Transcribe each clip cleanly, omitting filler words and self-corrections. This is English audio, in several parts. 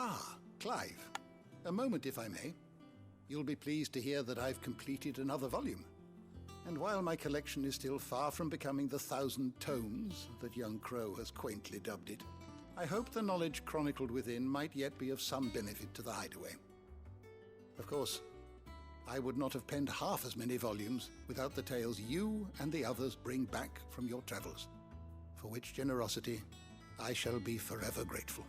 Ah, Clive. A moment, if I may. You'll be pleased to hear that I've completed another volume. And while my collection is still far from becoming the 1,000 tomes that young Crow has quaintly dubbed it, I hope the knowledge chronicled within might yet be of some benefit to the Hideaway. Of course, I would not have penned half as many volumes without the tales you and the others bring back from your travels, for which generosity I shall be forever grateful.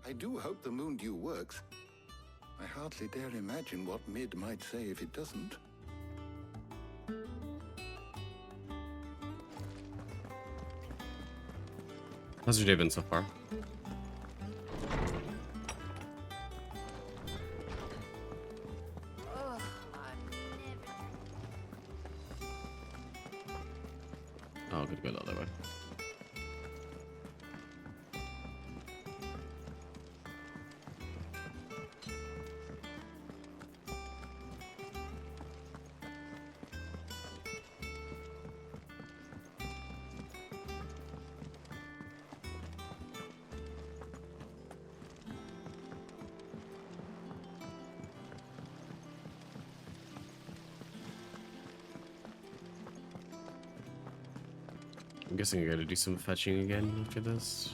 I do hope the Moondew works. I hardly dare imagine what Mid might say if it doesn't. How's your day been so far? Oh, good to go the other way. I'm guessing I gotta do some fetching again after this.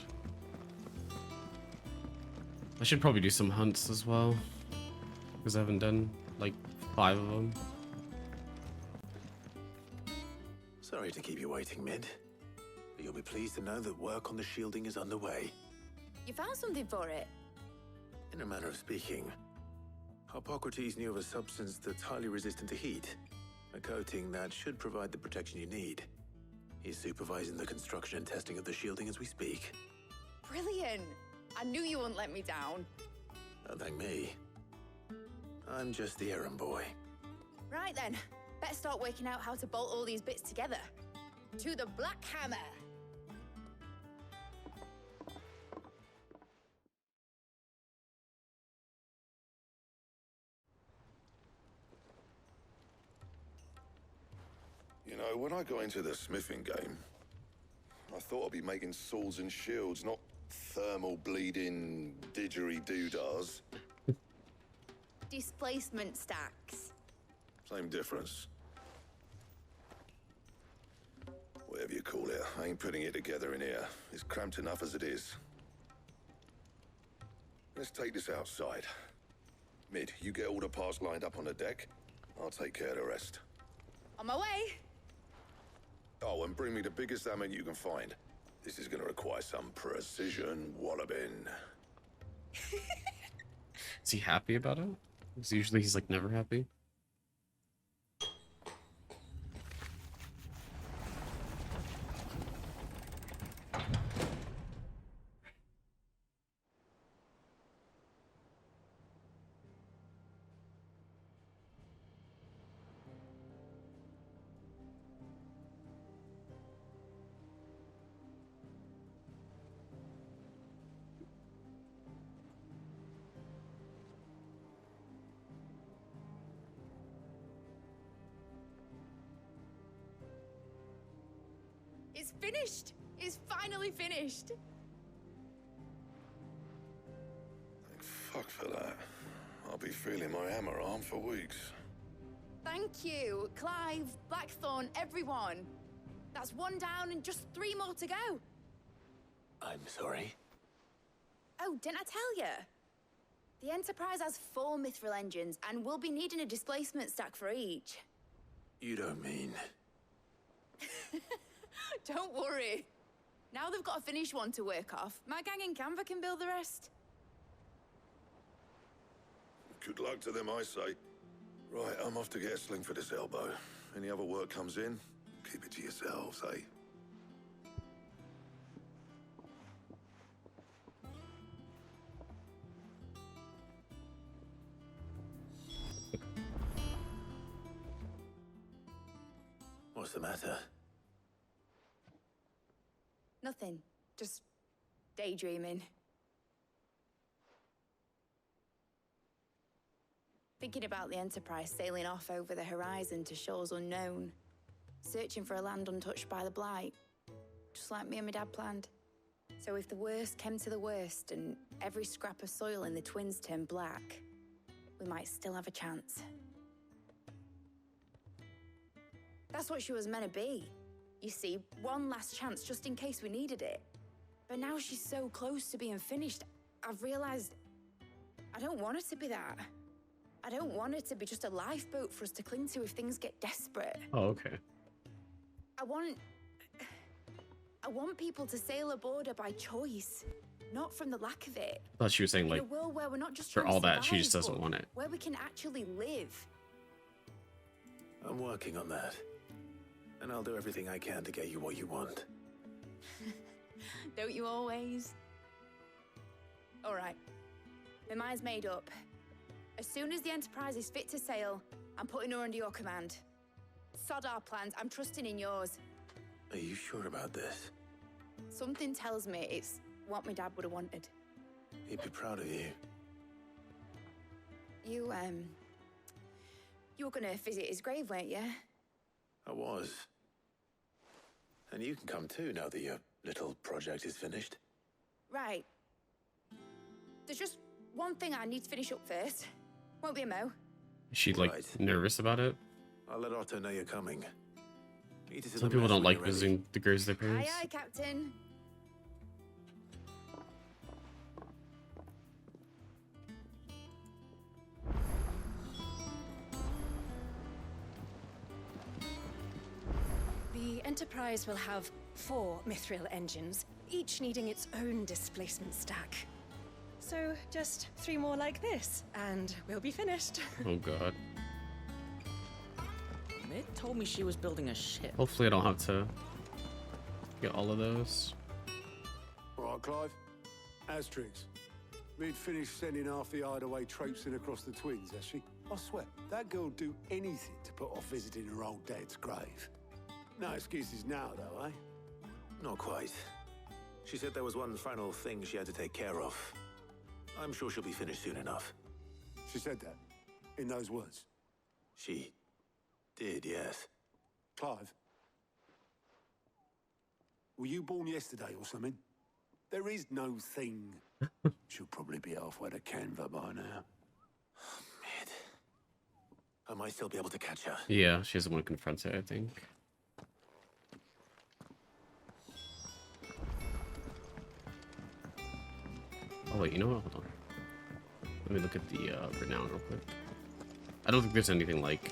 I should probably do some hunts as well, because I haven't done like 5 of them. Sorry to keep you waiting, Mid, but you'll be pleased to know that work on the shielding is underway. You found something for it? In a manner of speaking, Hippocrates knew of a substance that's highly resistant to heat, a coating that should provide the protection you need. He's supervising the construction and testing of the shielding as we speak. Brilliant! I knew you wouldn't let me down. Don't thank me. I'm just the errand boy. Right then, better start working out how to bolt all these bits together. To the Black Hammer! You know, when I got into the smithing game, I thought I'd be making swords and shields, not thermal bleeding didgeridoo-dahs. Displacement stacks. Same difference. Whatever you call it, I ain't putting it together in here. It's cramped enough as it is. Let's take this outside. Mid, you get all the parts lined up on the deck. I'll take care of the rest. On my way! Oh, and bring me the biggest hammer you can find. This is gonna require some precision walloping. Is he happy about it? Because usually he's like never happy. It's finished! It's finally finished! Thank fuck for that. I'll be feeling my hammer arm for weeks. Thank you, Clive, Blackthorn, everyone. That's 1 down and just 3 more to go. I'm sorry. Oh, didn't I tell you? The Enterprise has 4 mithril engines, and we'll be needing a displacement stack for each. You don't mean... Don't worry. Now they've got a finished one to work off. My gang in Canva can build the rest. Good luck to them, I say. Right, I'm off to get a sling for this elbow. Any other work comes in, keep it to yourselves, eh? What's the matter? Nothing. Just daydreaming. Thinking about the Enterprise sailing off over the horizon to shores unknown. Searching for a land untouched by the Blight. just like me and my dad planned. So if the worst came to the worst and every scrap of soil in the twins turned black, we might still have a chance. That's what she was meant to be. You see, one last chance just in case we needed it. But now she's so close to being finished, I've realized I don't want her to be that. I don't want her to be just a lifeboat for us to cling to if things get desperate. Oh, okay. I want people to sail aboard her by choice, not from the lack of it. I thought she was saying, In like, a world where we're not just for trying to all that, she survive, just doesn't but want it. where we can actually live. I'm working on that. And I'll do everything I can to get you what you want. Don't you always? All right. My mind's made up. As soon as the Enterprise is fit to sail, I'm putting her under your command. Sod our plans, I'm trusting in yours. Are you sure about this? Something tells me it's what my dad would have wanted. He'd be proud of you. You were gonna visit his grave, weren't you? I was. And you can come too now that your little project is finished. Right. There's just one thing I need to finish up first. Won't be a mo. Is she, like, Right. nervous about it? I'll let Otto know you're coming. Meet us at Some the people mess don't when like you're ready. visiting the graves of their Aye, parents. aye, Captain. The Enterprise will have 4 mithril engines, each needing its own displacement stack. So just 3 more like this, and we'll be finished. Oh, God. Mid told me she was building a ship. Hopefully I don't have to get all of those. All right, Clive. Asterix. Mid finished sending half the hideaway traipsing across the twins, has she? I swear, that girl'd do anything to put off visiting her old dad's grave. No excuses now, though, eh? Not quite. She said there was one final thing she had to take care of. I'm sure she'll be finished soon enough. She said that, in those words. She did, yes. Clive, were you born yesterday or something? There is no thing. She'll probably be halfway to Canva by now. Mid. I might still be able to catch her. Yeah, she doesn't want to confront it, I think. Oh, wait, you know what? Hold on. Let me look at the renown real quick. I don't think there's anything, like,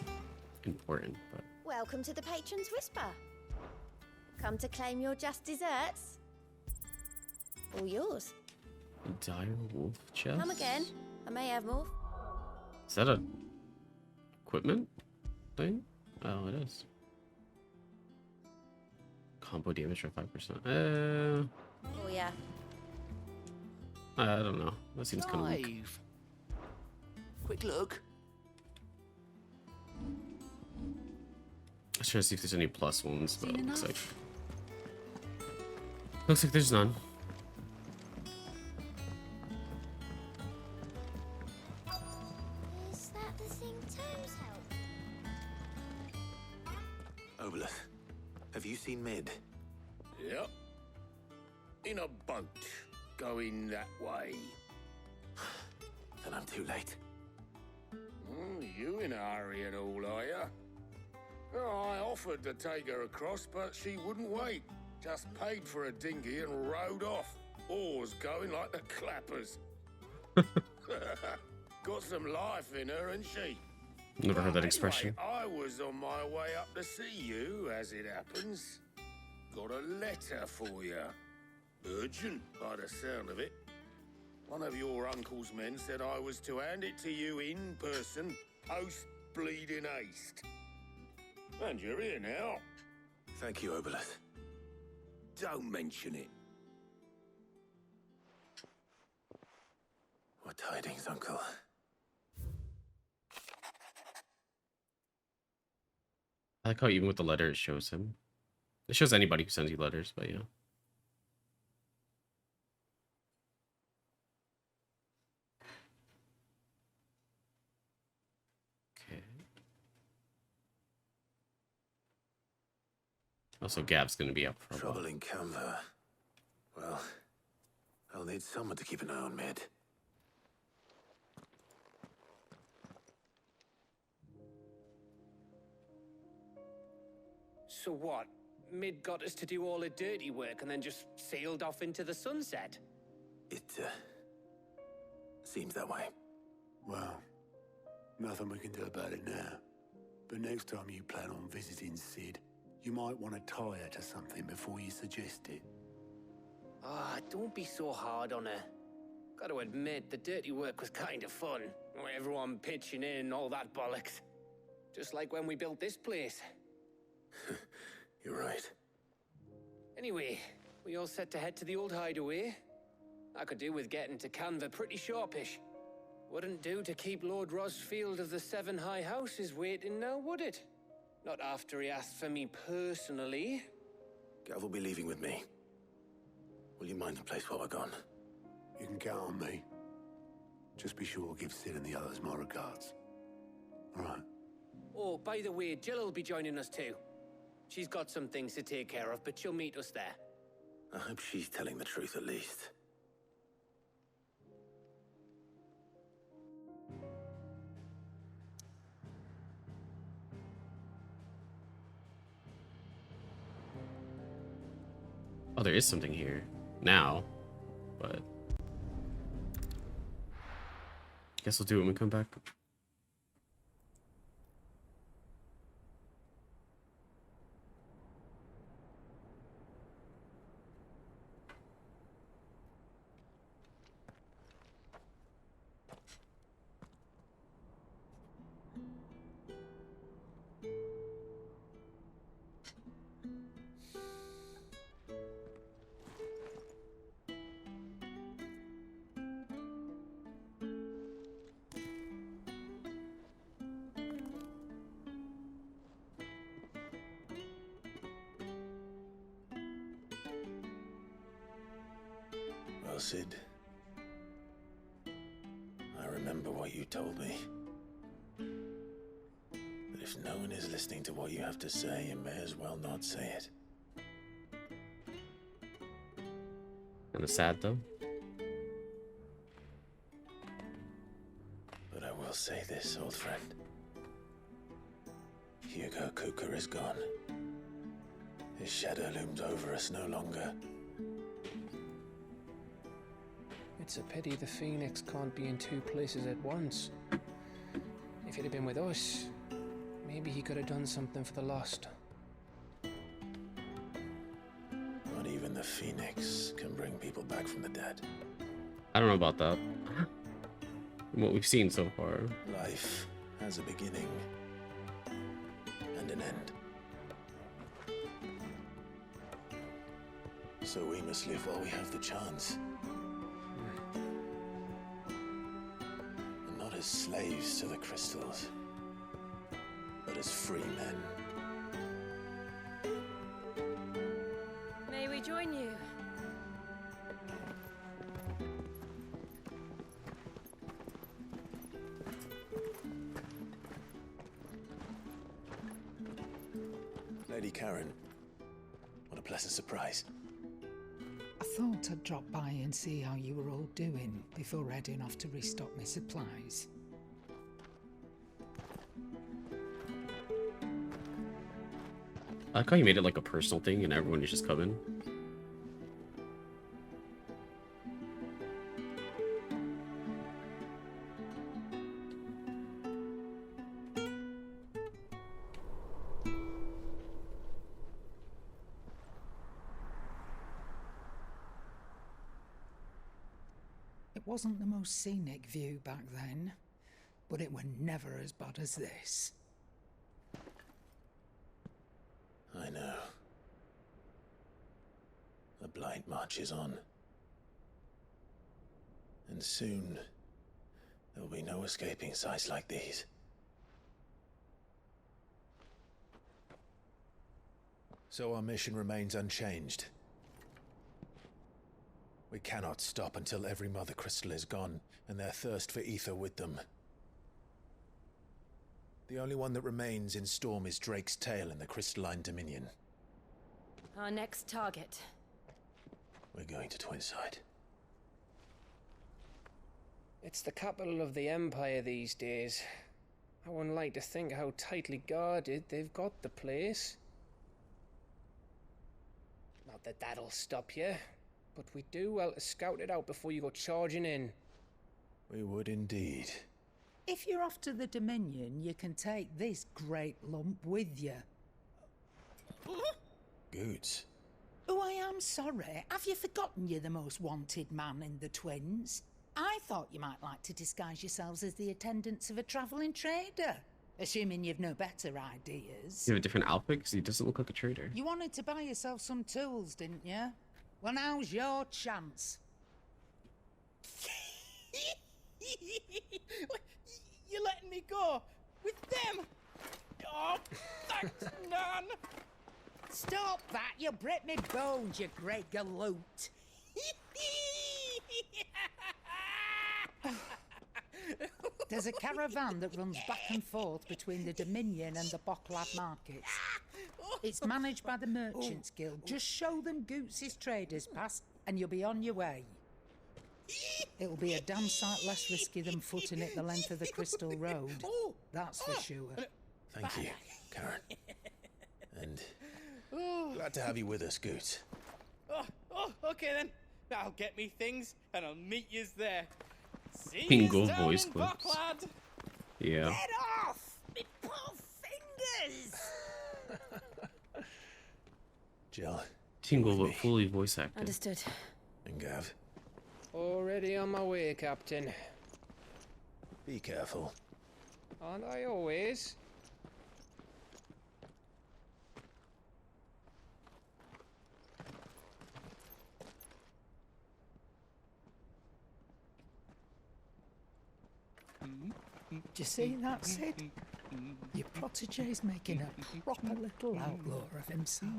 important, but... Welcome to the Patron's Whisper. Come to claim your just desserts? All yours. Dire wolf chest? Come again. I may have more. Is that a equipment thing? Oh, it is. Combo damage for 5%. Oh, yeah. I don't know. That seems kind of weak. Clive. Quick look. Let's try to see if there's any plus ones, but it Seen looks like... enough? Looks like there's none. Is that the thing Thames helped? Obolus, have you seen Mid? Yep. In a boat, going that way. Then I'm too late. You in a hurry at all, are ya? Oh, I offered to take her across, but she wouldn't wait. Just paid for a dinghy and rowed off. Oars going like the clappers. Got some life in her, ain't she? Never heard that But expression. anyway, I was on my way up to see you, as it happens. Got a letter for you. Urgent, by the sound of it. One of your uncle's men said I was to hand it to you in person, post-bleeding haste. And you're here now. Thank you, Obolus. Don't mention it. What tidings, Uncle? I like how even with the letter it shows him. It shows anybody who sends you letters, but yeah. Okay. Also, Gav's gonna be up for a while. Trouble in Canva. Well, I'll need someone to keep an eye on Mid. So what? Mid got us to do all the dirty work and then just sailed off into the sunset? It, seems that way. Well, nothing we can do about it now. But next time you plan on visiting Sid, you might want to tie her to something before you suggest it. Ah, don't be so hard on her. Gotta admit, the dirty work was kind of fun. Everyone pitching in and all that bollocks. Just like when we built this place. You're right. Anyway, we all set to head to the old hideaway. I could do with getting to Canva pretty sharpish. Wouldn't do to keep Lord Rosfield of the Seven High Houses waiting now, would it? Not after he asked for me personally. Gav will be leaving with me. Will you mind the place while we're gone? You can count on me. Just be sure to give Sid and the others my regards. All right. Oh, by the way, Jill will be joining us too. She's got some things to take care of, but she'll meet us there. I hope she's telling the truth at least. Oh, there is something here now, but guess we'll do it when we come back. Well, Sid, I remember what you told me. But if no one is listening to what you have to say, you may as well not say it. Kind of sad though. But I will say this, old friend. Hugo Cooker is gone. His shadow looms over us no longer. It's a pity the Phoenix can't be in two places at once. If he'd have been with us, maybe he could have done something for the lost. Not even the Phoenix can bring people back from the dead. I don't know about that. From what we've seen so far. Life has a beginning and an end. So we must live while we have the chance. And not as slaves to the crystals, but as free men. May we join you? Lady Karen, what a pleasant surprise. I thought I'd drop by and see how you were all doing before heading off to restock my supplies. I like how you made it like a personal thing and everyone is just coming. It wasn't the most scenic view back then, but it were never as bad as this. I know. The Blight marches on. And soon, there'll be no escaping sights like these. So our mission remains unchanged. We cannot stop until every Mother Crystal is gone, and their thirst for ether with them. The only one that remains in Storm is Drake's Tail in the Crystalline Dominion. Our next target. We're going to Twinside. It's the capital of the Empire these days. I wouldn't like to think how tightly guarded they've got the place. Not that that'll stop you, but we do well to scout it out before you go charging in. We would indeed. If you're off to the Dominion, you can take this great lump with you. Goods. Oh, I am sorry. Have you forgotten you're the most wanted man in the Twins? I thought you might like to disguise yourselves as the attendants of a travelling trader. Assuming you've no better ideas. You have a different outfit because he doesn't look like a trader. You wanted to buy yourself some tools, didn't you? Well, now's your chance. You're letting me go with them? Oh, thanks, Nan. Stop that! You break me bones, you great galoot. There's a caravan that runs back and forth between the Dominion and the Bocklad markets. It's managed by the Merchants Guild. Just show them Goots' traders pass and you'll be on your way. It'll be a damn sight less risky than footing it the length of the Crystal Road. That's for sure. Thank you, Karen. And glad to have you with us, Goots. Okay then. I'll get me things and I'll meet yous there. See Bingo yous down voice in clips. Bocklad. Yeah. Get off! Me poor fingers! Jill. Tingle, but fully voice acted. Understood. And Gav. Already on my way, Captain. Be careful. Aren't I always? Do you see that, Sid? Your protege's making a proper little outlaw of himself.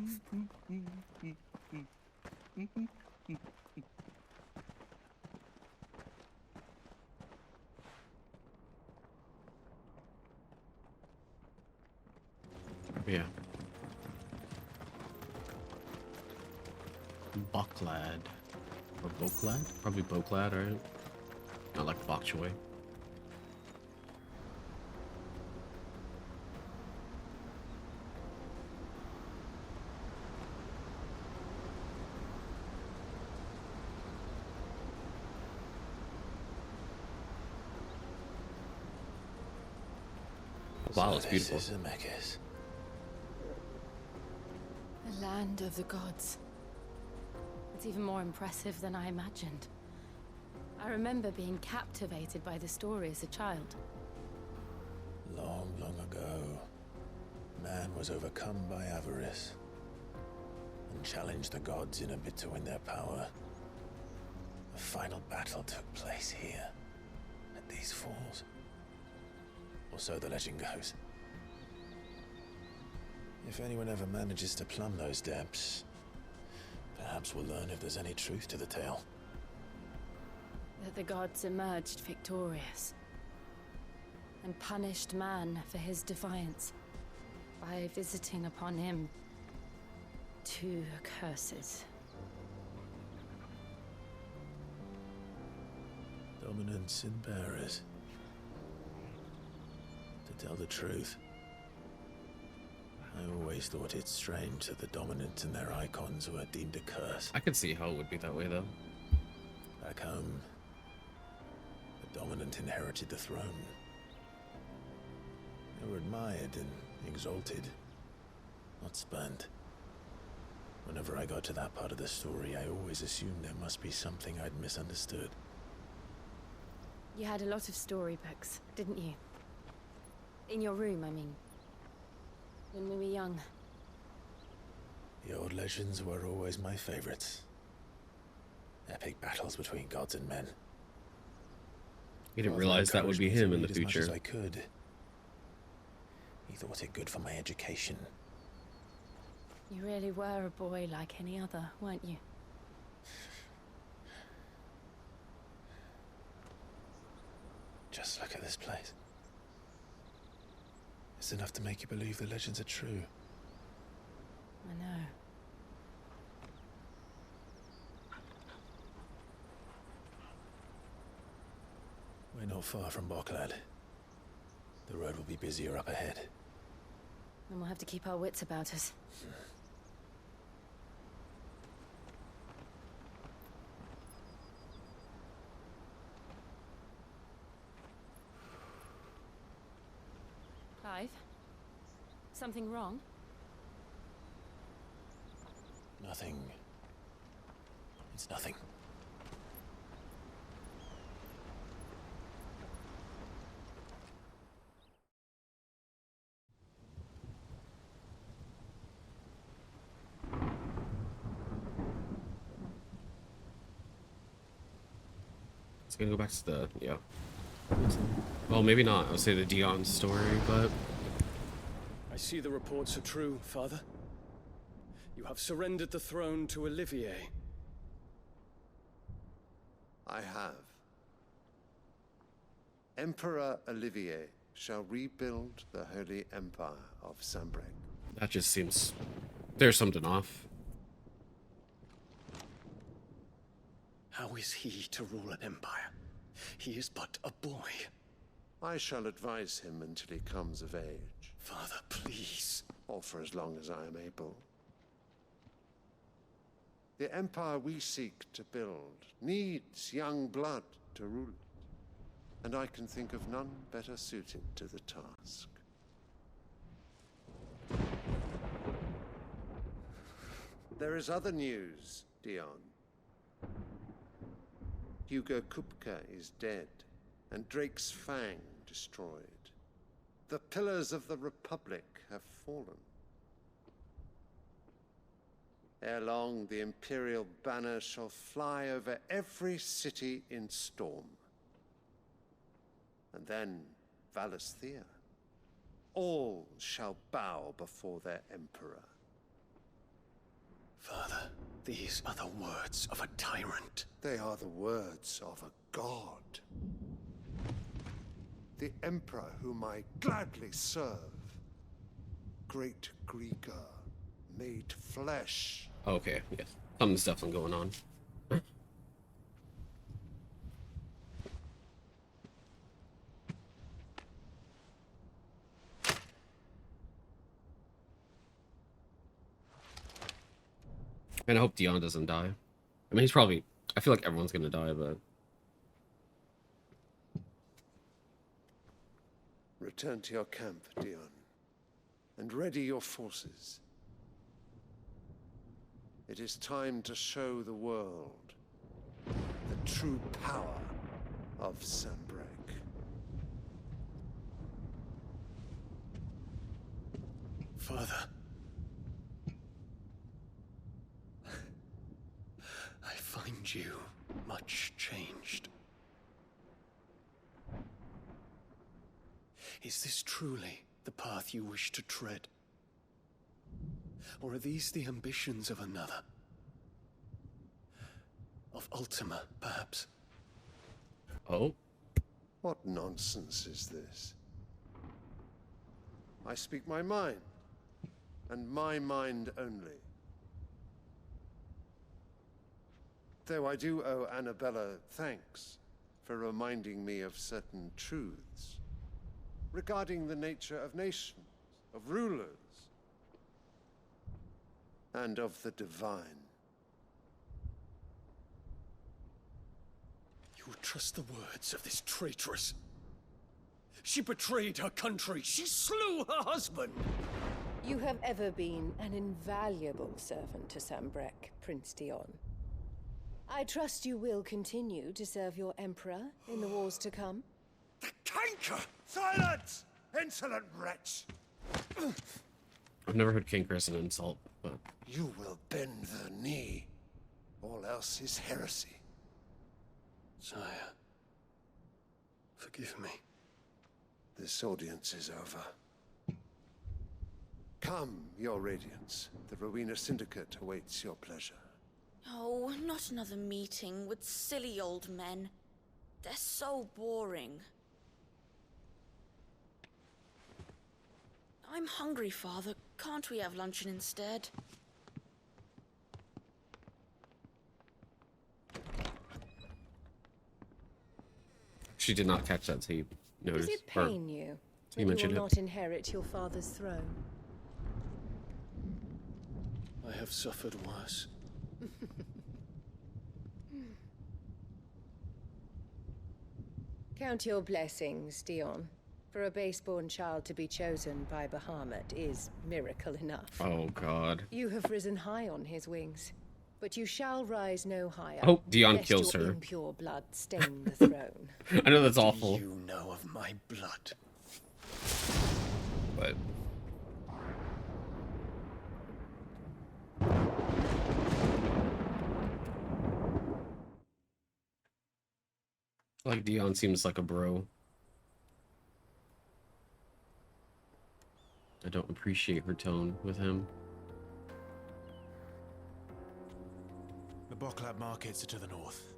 Yeah. Bocklad. Or Boklad? Probably Boklad, right? Not like bok choy. Wow, it's beautiful. This is Zemeckis. The land of the gods. It's even more impressive than I imagined. I remember being captivated by the story as a child. Long, long ago, man was overcome by avarice and challenged the gods in a bid to win their power. A final battle took place here, at these falls. Or so the legend goes. If anyone ever manages to plumb those depths, perhaps we'll learn if there's any truth to the tale. That the gods emerged victorious and punished man for his defiance by visiting upon him 2 curses. Dominance and bearers. To tell the truth, I always thought it strange that the dominant and their icons were deemed a curse. I could see how it would be that way, though. Back home, the dominant inherited the throne. They were admired and exalted, not spurned. Whenever I got to that part of the story, I always assumed there must be something I'd misunderstood. You had a lot of storybooks, didn't you? In your room, I mean. When we were young. The old legends were always my favorites. Epic battles between gods and men. He didn't realize that would be him in the future. As much as I could. He thought it good for my education. You really were a boy like any other, weren't you? Just look at this place. It's enough to make you believe the legends are true. I know. not far from Boklad. The road will be busier up ahead. Then we'll have to keep our wits about us. Clive? Something wrong? Nothing. It's nothing. It's gonna go back to the, yeah. Well, maybe not. I would say the Dion story, but... I see the reports are true, Father. You have surrendered the throne to Olivier. I have. Emperor Olivier shall rebuild the Holy Empire of Sanbreque. That just seems... There's something off. How is he to rule an empire? He is but a boy. I shall advise him until he comes of age. Father, please. Or for as long as I am able. The empire we seek to build needs young blood to rule it, and I can think of none better suited to the task. There is other news, Dion. Hugo Kupka is dead, and Drake's Fang destroyed. The pillars of the Republic have fallen. Ere long, the Imperial banner shall fly over every city in Storm. And then Valisthea. All shall bow before their Emperor. Father, these are the words of a tyrant. They are the words of a god. The Emperor whom I gladly serve. Great Greager, made flesh. Okay, yes. Something's definitely going on. And I hope Dion doesn't die. I mean, he's probably... I feel like everyone's gonna die, but... Return to your camp, Dion, and ready your forces. It is time to show the world the true power of Sanbreque. Father. I find you much changed. Is this truly the path you wish to tread? Or are these the ambitions of another? Of Ultima, perhaps? Oh? What nonsense is this? I speak my mind, and my mind only. Though I do owe Annabella thanks for reminding me of certain truths regarding the nature of nations, of rulers, and of the divine. You would trust the words of this traitress? She betrayed her country. She slew her husband. You have ever been an invaluable servant to Sanbreque, Prince Dion. I trust you will continue to serve your Emperor in the wars to come. The canker! Silence! Insolent wretch! I've never heard canker as an insult, but... You will bend the knee. All else is heresy. Sire, forgive me. This audience is over. Come, your Radiance. The Rowena Syndicate awaits your pleasure. Oh, not another meeting with silly old men. They're so boring. I'm hungry, Father. Can't we have luncheon instead? She did not catch that tape. Notice. Does it pain you that you you mentioned will it. not inherit your father's throne? I have suffered worse. Count your blessings, Dion. For a base-born child to be chosen by Bahamut is miracle enough. Oh God. You have risen high on his wings, but you shall rise no higher. Oh, Dion lest kills your her. impure blood stain the throne. I know that's awful. You know of my blood. But like Dion seems like a bro. I don't appreciate her tone with him. The Boklab markets are to the north.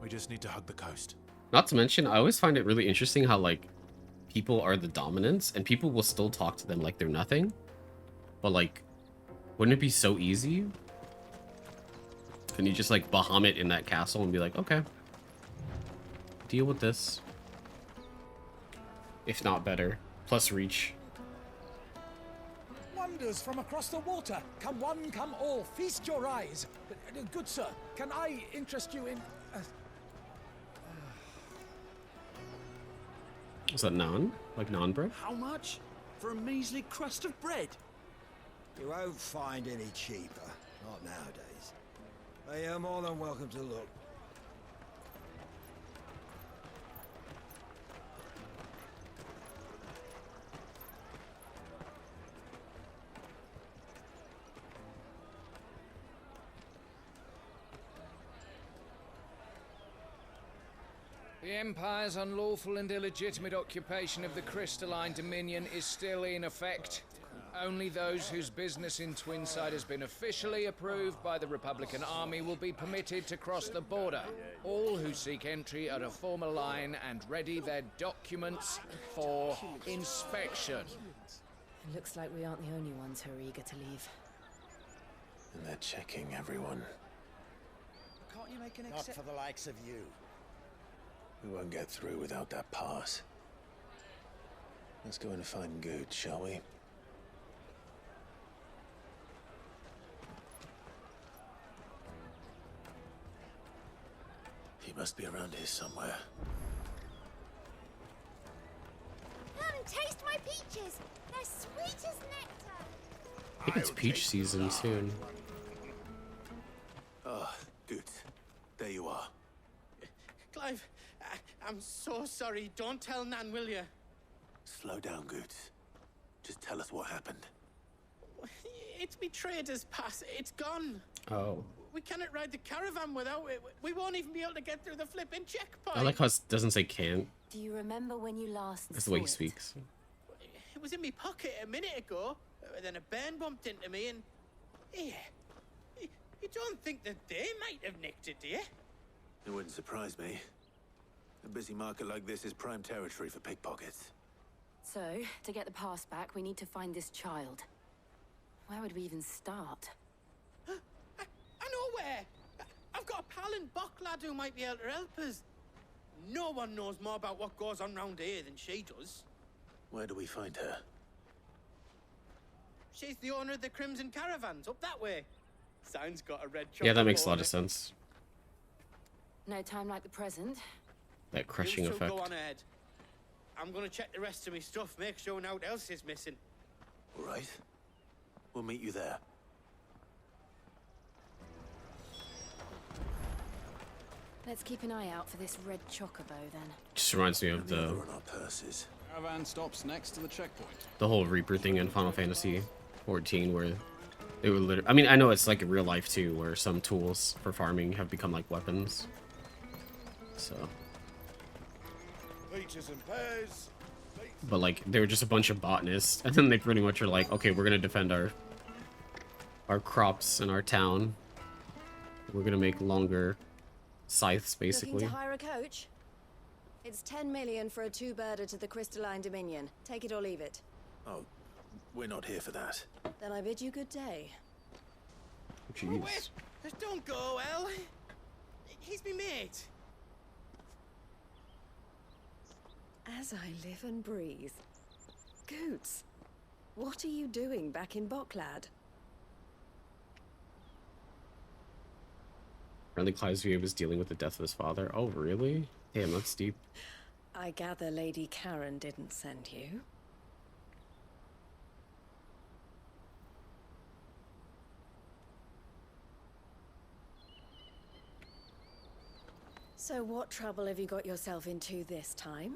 We just need to hug the coast. Not to mention, I always find it really interesting how like people are the dominants and people will still talk to them like they're nothing. But like, wouldn't it be so easy? Can you just like Bahamut in that castle and be like, okay, deal with this. If not better. Plus reach. Wonders from across the water. Come one, come all. Feast your eyes. Good sir, can I interest you in... Is that naan? Like naan bread? How much? For a measly crust of bread? You won't find any cheaper. Not nowadays. But you're more than welcome to look. The Empire's unlawful and illegitimate occupation of the Crystalline Dominion is still in effect. Only those whose business in Twinside has been officially approved by the Republican Army will be permitted to cross the border. All who seek entry are to form a line and ready their documents for inspection. It looks like we aren't the only ones who are eager to leave. And they're checking everyone. Can't you make an exception? Not for the likes of you. We won't get through without that pass. Let's go and find Good, shall we? He must be around here somewhere. Come and taste my peaches. They're sweet as nectar. I think it's peach season soon. Ah, Good. There you are. Clive, I'm so sorry. Don't tell Nan, will you? Slow down, Goots. Just tell us what happened. It's betrayed us, Pass. It's gone. Oh. We cannot ride the caravan without it. We won't even be able to get through the flipping checkpoint. I like how it doesn't say can't. Do you remember when you last That's the way saw he it? speaks. It was in my pocket a minute ago. Then a bairn bumped into me and... Yeah. You don't think that they might have nicked it, do you? It wouldn't surprise me. A busy market like this is prime territory for pickpockets. So, to get the pass back, we need to find this child. Where would we even start? I know where! I've got a pal in Boklad who might be able to help us. No one knows more about what goes on round here than she does. Where do we find her? She's the owner of the Crimson Caravans, up that way. Sounds got a red Yeah, that chocolate makes a lot on of it. sense. No time like the present. That crushing You two effect. go on ahead. I'm gonna check the rest of my stuff, make sure no one else is missing. All right. We'll meet you there. Let's keep an eye out for this red chocobo then. Just reminds me of the Caravan stops next to the checkpoint. whole Reaper thing in Final Fantasy 14 where they were literally, I mean, I know it's like in real life too, where some tools for farming have become like weapons. So, Peaches and pears. but like they were just a bunch of botanists, and then they pretty much are like, okay, we're gonna defend our crops and our town. We're gonna make longer scythes, basically. Looking to hire a coach? It's 10 million for a two-birder to the Crystalline Dominion. Take it or leave it. Oh, we're not here for that. Then I bid you good day. Oh, wait! Don't go, El. He's me mate. As I live and breathe. Goots, what are you doing back in Boklad? Apparently Clive's view was dealing with the death of his father. Oh, really? Damn, that's deep. I gather Lady Karen didn't send you. So what trouble have you got yourself into this time?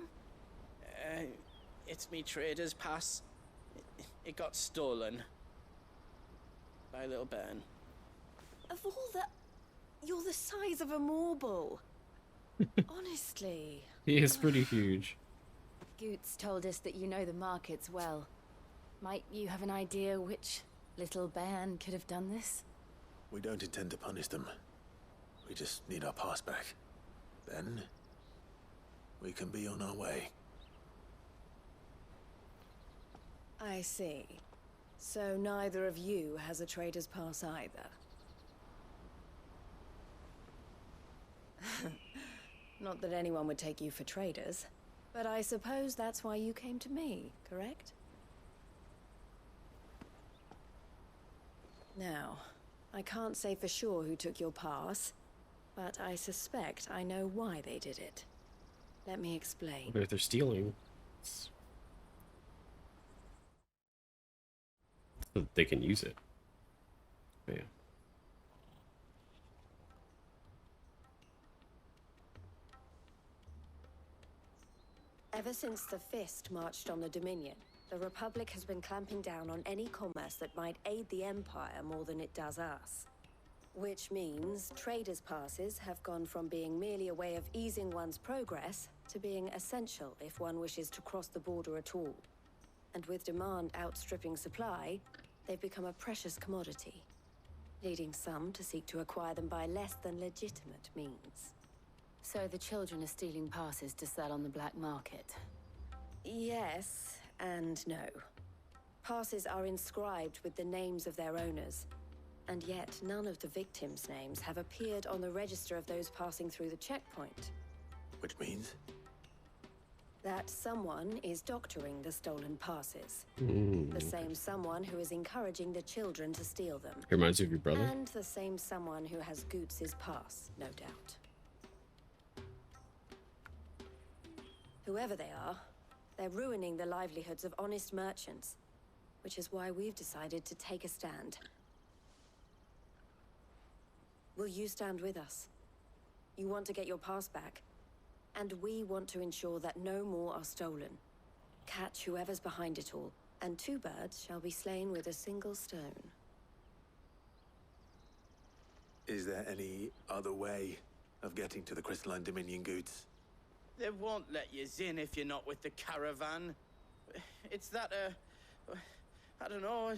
It's me trader's pass. It got stolen. By a little bairn. Of all the... You're the size of a marble. Honestly. He is pretty huge. Goots told us that you know the markets well. Might you have an idea which little bairn could have done this? We don't intend to punish them. We just need our pass back. Then, we can be on our way. I see. So neither of you has a trader's pass either. Not that anyone would take you for traders, but I suppose that's why you came to me, correct? Now, I can't say for sure who took your pass, but I suspect I know why they did it. Let me explain. But if they're stealing, they can use it. But yeah. Ever since the Fist marched on the Dominion, the Republic has been clamping down on any commerce that might aid the Empire more than it does us. Which means traders' passes have gone from being merely a way of easing one's progress to being essential if one wishes to cross the border at all. And with demand outstripping supply, they've become a precious commodity, leading some to seek to acquire them by less than legitimate means. So the children are stealing passes to sell on the black market? Yes and no. Passes are inscribed with the names of their owners, and yet none of the victims' names have appeared on the register of those passing through the checkpoint. Which means? That someone is doctoring the stolen passes. Mm. The same someone who is encouraging the children to steal them. He reminds you of your brother? And the same someone who has Goots' pass, no doubt. Whoever they are, they're ruining the livelihoods of honest merchants, which is why we've decided to take a stand. Will you stand with us? You want to get your pass back, and we want to ensure that no more are stolen. Catch whoever's behind it all, and two birds shall be slain with a single stone. Is there any other way of getting to the Crystalline Dominion, Goots? They won't let you in if you're not with the caravan. It's that, I don't know,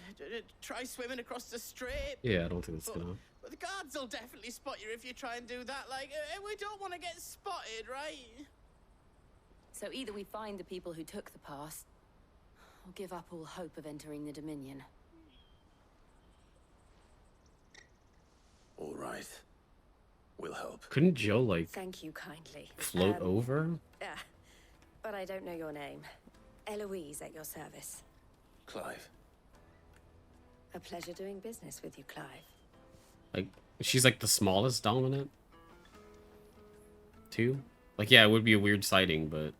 try swimming across the strait. Yeah, I don't think it's gonna. But the guards will definitely spot you if you try and do that. Like, we don't want to get spotted, right? So either we find the people who took the pass, or give up all hope of entering the Dominion. All right. We'll help. Couldn't Joe, like, Thank you kindly. float over? Yeah, but I don't know your name. Eloise at your service. Clive. A pleasure doing business with you, Clive. Like, she's like the smallest dominant? Too? Like, yeah, it would be a weird sighting, but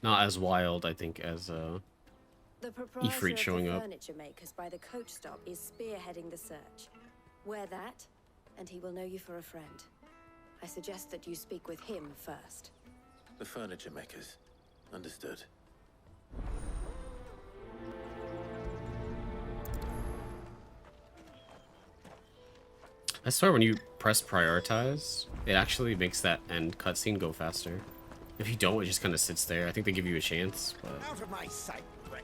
not as wild, I think, as The proprietor Ifrit of showing the up. furniture makers by the coach stop is spearheading the search. Wear that, and he will know you for a friend. I suggest that you speak with him first. The furniture makers. Understood. I swear when you press prioritize, it actually makes that end cutscene go faster. If you don't, it just kind of sits there. I think they give you a chance, but Out of my sight, wretch.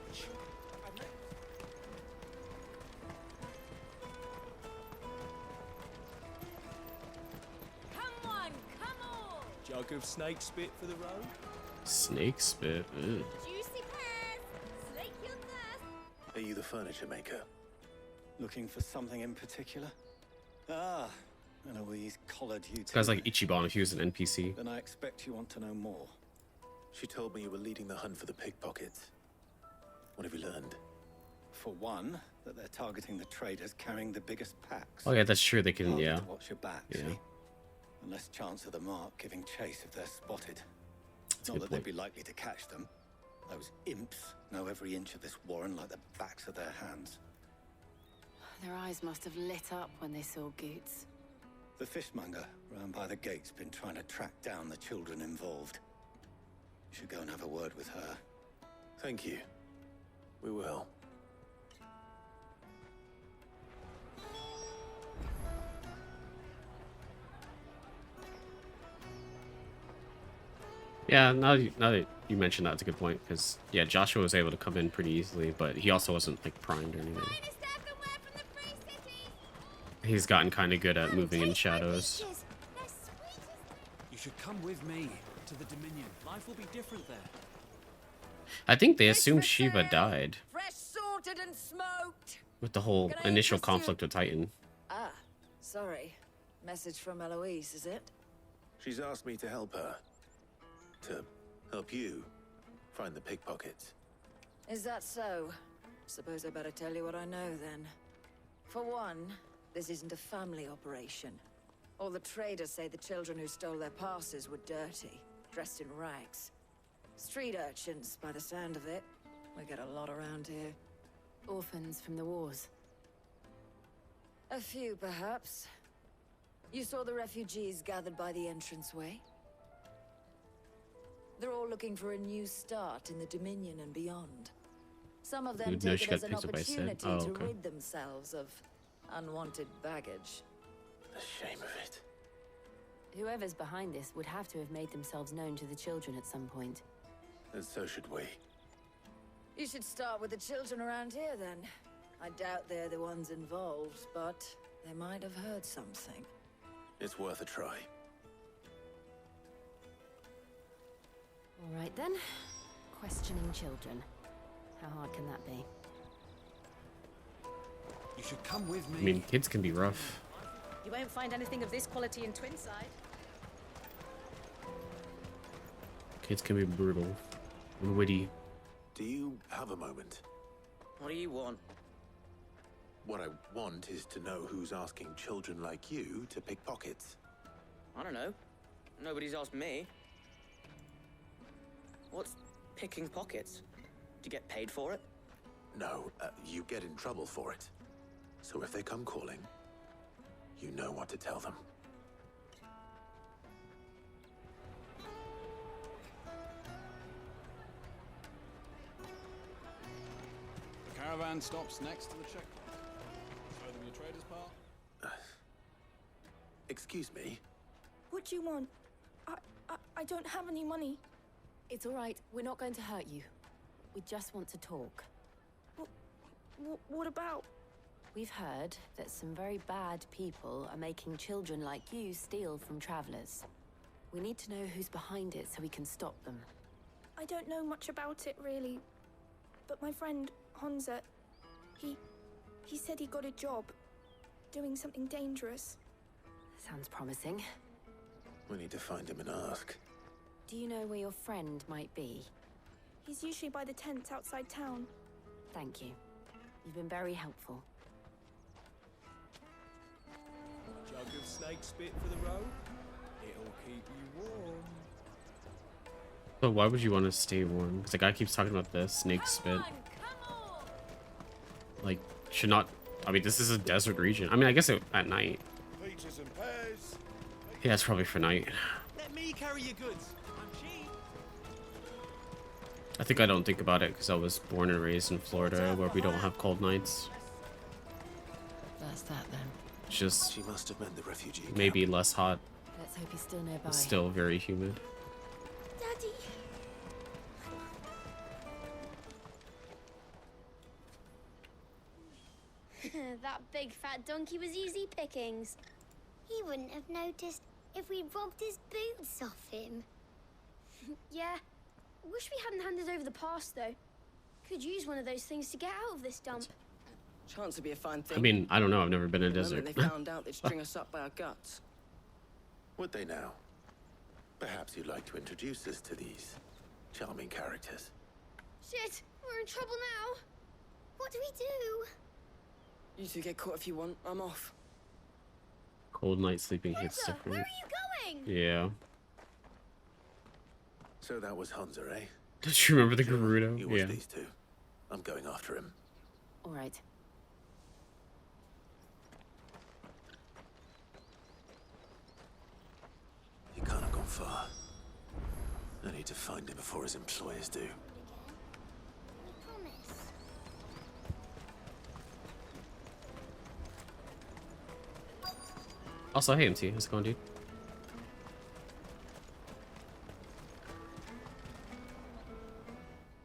Come on, come on! Jug of snake spit for the road? snake spit. Ugh. Juicy pears! Slake your thirst! Are you the furniture maker? Looking for something in particular? Ah, Eloise collared you This guy's like Ichiban if he was an NPC. Then I expect you want to know more. She told me you were leading the hunt for the pickpockets. What have you learned? For one, that they're targeting the traders carrying the biggest packs. Oh yeah, that's true. They can, Harder yeah. to watch your back, Yeah. see? And less chance of the mark giving chase if they're spotted. That's a Not good that point. they'd be likely to catch them. Those imps know every inch of this warren like the backs of their hands. Their eyes must have lit up when they saw Goots. The fishmonger round by the gate's been trying to track down the children involved. You should go and have a word with her. Thank you. We will. Yeah, now that you mentioned that, it's a good point. Because, yeah, Joshua was able to come in pretty easily, but he also wasn't, like, primed or anything. He's gotten kind of good at moving in shadows. You should come with me to the Dominion. Life will be different there. I think they assumed Shiva died Fresh sorted and smoked. with the whole Can I initial interest you? conflict with Titan. Ah, sorry. Message from Eloise, is it? She's asked me to help her. To help you find the pickpockets. Is that so? Suppose I better tell you what I know then. For one, this isn't a family operation. All the traders say the children who stole their passes were dirty, dressed in rags. Street urchins, by the sound of it. We get a lot around here. Orphans from the wars. A few, perhaps. You saw the refugees gathered by the entranceway? They're all looking for a new start in the Dominion and beyond. Some of them You'd know take she it got as an picked up by Sid. opportunity Oh, to okay. rid themselves of unwanted baggage. The shame of it. Whoever's behind this would have to have made themselves known to the children at some point. And so should we. You should start with the children around here, then. I doubt they're the ones involved, but they might have heard something. It's worth a try. All right then. Questioning children. How hard can that be? You should come with me. I mean, kids can be rough. You won't find anything of this quality in Twinside. Kids can be brutal and witty. Do you have a moment? What do you want? What I want is to know who's asking children like you to pick pockets. I don't know. Nobody's asked me. What's picking pockets? Do you get paid for it? No, you get in trouble for it. So if they come calling, you know what to tell them. The caravan stops next to the checkpoint. Show them your trader's part. Excuse me? What do you want? I don't have any money. It's all right. We're not going to hurt you. We just want to talk. What about? We've heard that some very bad people are making children like you steal from travelers. We need to know who's behind it so we can stop them. I don't know much about it, really. But my friend, Honza, he said he got a job doing something dangerous. Sounds promising. We need to find him and ask. Do you know where your friend might be? He's usually by the tents outside town. Thank you. You've been very helpful. Jug of snake spit for the road. It'll keep you warm. But why would you want to stay warm? Because the guy keeps talking about the snake spit. Like, should not... I mean, this is a desert region. I mean, I guess at night. Peaches and pears. Yeah, it's probably for night. Let me carry your goods. I'm cheap. I think I don't think about it because I was born and raised in Florida where we don't have cold nights. That's that then. It's just She must have meant the refugee camp. maybe less hot. Let's hope he's still nearby. It's still very humid. Daddy! That big fat donkey was easy pickings. He wouldn't have noticed if we robbed his boots off him. Yeah. Wish we hadn't handed over the pass, though. Could use one of those things to get out of this dump. Chance would be a fine thing. I mean, I don't know. I've never been in a The moment desert. they found out, they'd string us up by our guts. Would they now? Perhaps you'd like to introduce us to these charming characters. Shit, we're in trouble now. What do we do? You two get caught if you want. I'm off. Cold night sleeping hits Hunter, different. where are you going? Yeah. So that was Hunter, eh? Does you remember the Gerudo? You watch Yeah. these two. I'm going after him. All right. He can't have gone far. I need to find him before his employers do. Also, hey MT, how's it going, dude?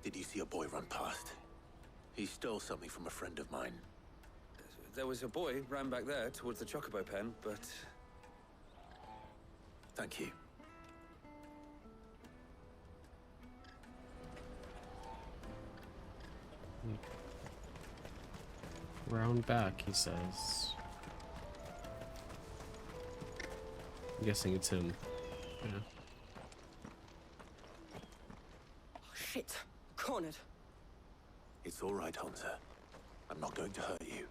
Did you see a boy run past? He stole something from a friend of mine. There was a boy ran back there towards the Chocobo pen, but... Thank you. Round back, he says. I'm guessing it's him. Yeah. Oh, shit. Cornered. It's all right, Hunter. I'm not going to hurt you.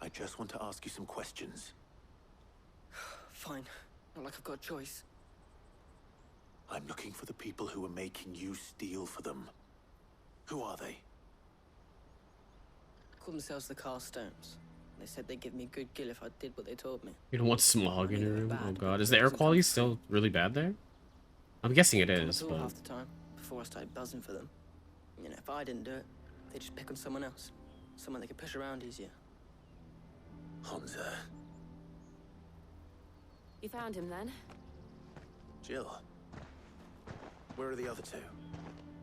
I just want to ask you some questions. Fine. Not like I've got a choice. I'm looking for the people who are making you steal for them. Who are they? Call themselves the Carstones. They said they'd give me good gill if I did what they told me. You don't want smog in your room? Oh god. Is the air quality still really bad there? I'm guessing it is, but... half the time, before I started buzzing for them. You know, if I didn't do it, they'd just pick on someone else. Someone they could push around easier. Hunter. You found him then? Jill. Where are the other two?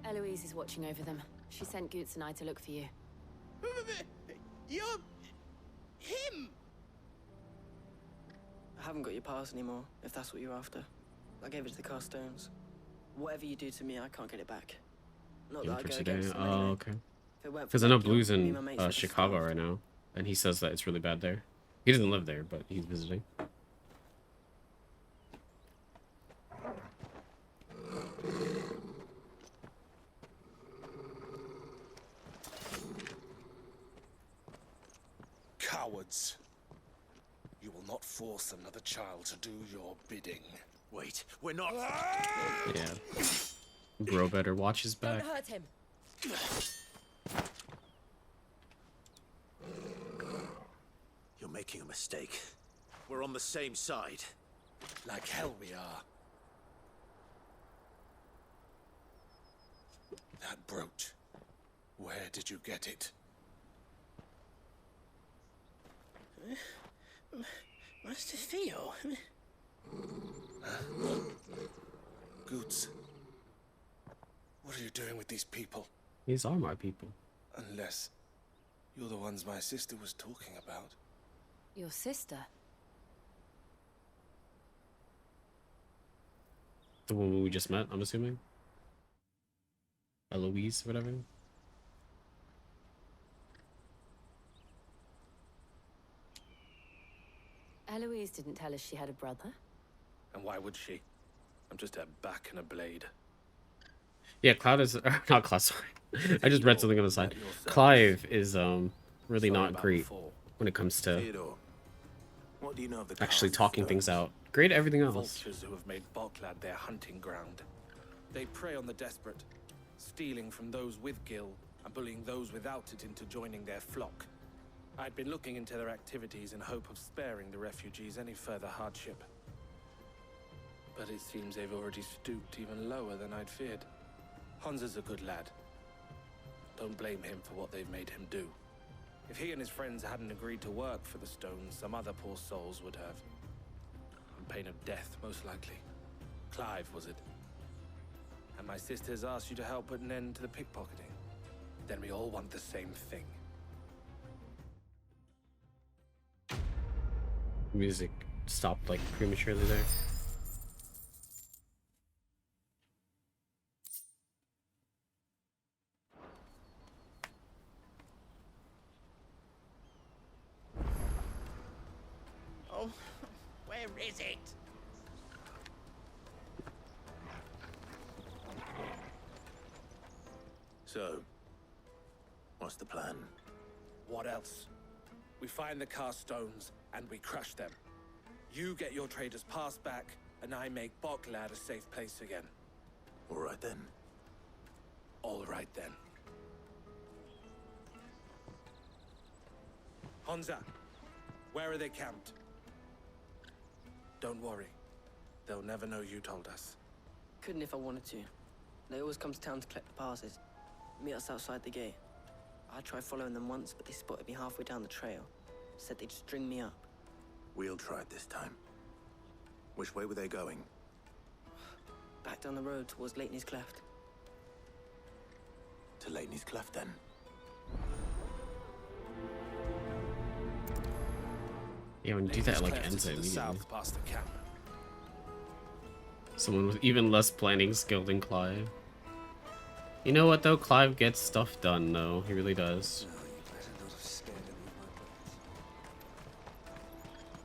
Eloise is watching over them. She sent Goots and I to look for you. You're... him! I haven't got your pass anymore, if that's what you're after. I gave it to the Carstones. Whatever you do to me, I can't get it back. Not that I go against them Oh, anyway. okay. If it weren't for Because I know that, Blue's me and in my mates would have Chicago starved. right now, and he says that it's really bad there. He doesn't live there, but he's visiting. Cowards. You will not force another child to do your bidding. Wait, we're not... Yeah. Bro better watch his back. Don't hurt him. You're making a mistake. We're on the same side. Like hell we are. That brooch. Where did you get it? Master Theo? Goots. What are you doing with these people? These are my people. Unless you're the ones my sister was talking about. Your sister? The woman we just met, I'm assuming? Eloise, whatever. Eloise didn't tell us she had a brother. And why would she? I'm just a back and a blade. Yeah, Cloud is... not Cloud, sorry. I just read something on the side. Clive is really not great when it comes to Theodore, what do you know of the actually talking things out. Great at everything else. Vultures who have made Boklad their hunting ground. They prey on the desperate, stealing from those with gil and bullying those without it into joining their flock. I'd been looking into their activities in hope of sparing the refugees any further hardship. But it seems they've already stooped even lower than I'd feared. Hansa's a good lad. Don't blame him for what they've made him do. If he and his friends hadn't agreed to work for the stones, some other poor souls would have. On pain of death, most likely. Clive, was it? And my sisters asked you to help put an end to the pickpocketing. Then we all want the same thing. Music stopped like prematurely there. Oh, where is it? So, what's the plan? What else? We find the cast stones and we crush them. You get your trader's pass back, and I make Boklad a safe place again. All right then. All right then. Honza, where are they camped? Don't worry. They'll never know you told us. Couldn't if I wanted to. They always come to town to collect the passes. Meet us outside the gate. I tried following them once, but they spotted me halfway down the trail. Said they'd string me up. We'll try it this time. Which way were they going? Back down the road towards Lateney's Cleft. To Lateney's Cleft, then. Yeah, when you do that, like, ends it to the immediately. south past the camp. Someone with even less planning skill than Clive. You know what, though? Clive gets stuff done, though. He really does.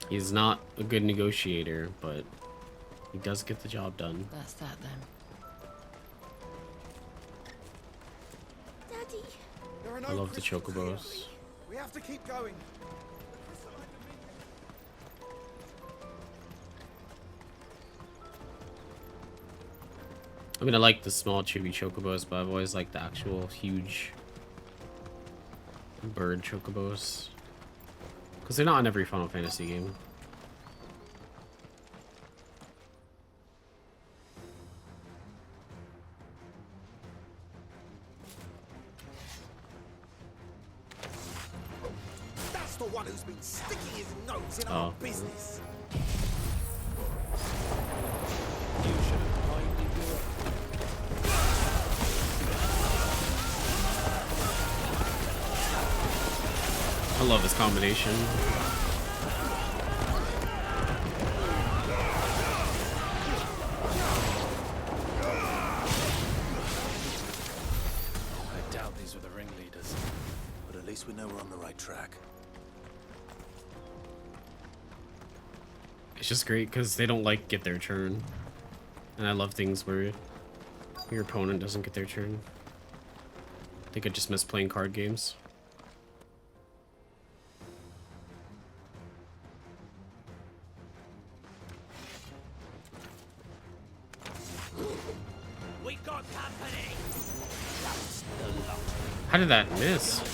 He's not a good negotiator, but he does get the job done. That's that, then. Daddy. There are no I love the crystals chocobos. here. We have to keep going. I mean, I like the small chibi chocobos, but I've always liked the actual huge bird chocobos. Because they're not in every Final Fantasy game. That's the one who's been sticking his nose in our business. I love this combination. I doubt these were the ringleaders. But at least we know we're on the right track. It's just great because they don't like get their turn. And I love things where your opponent doesn't get their turn. They could just miss playing card games. We got company. How did that miss? Okay.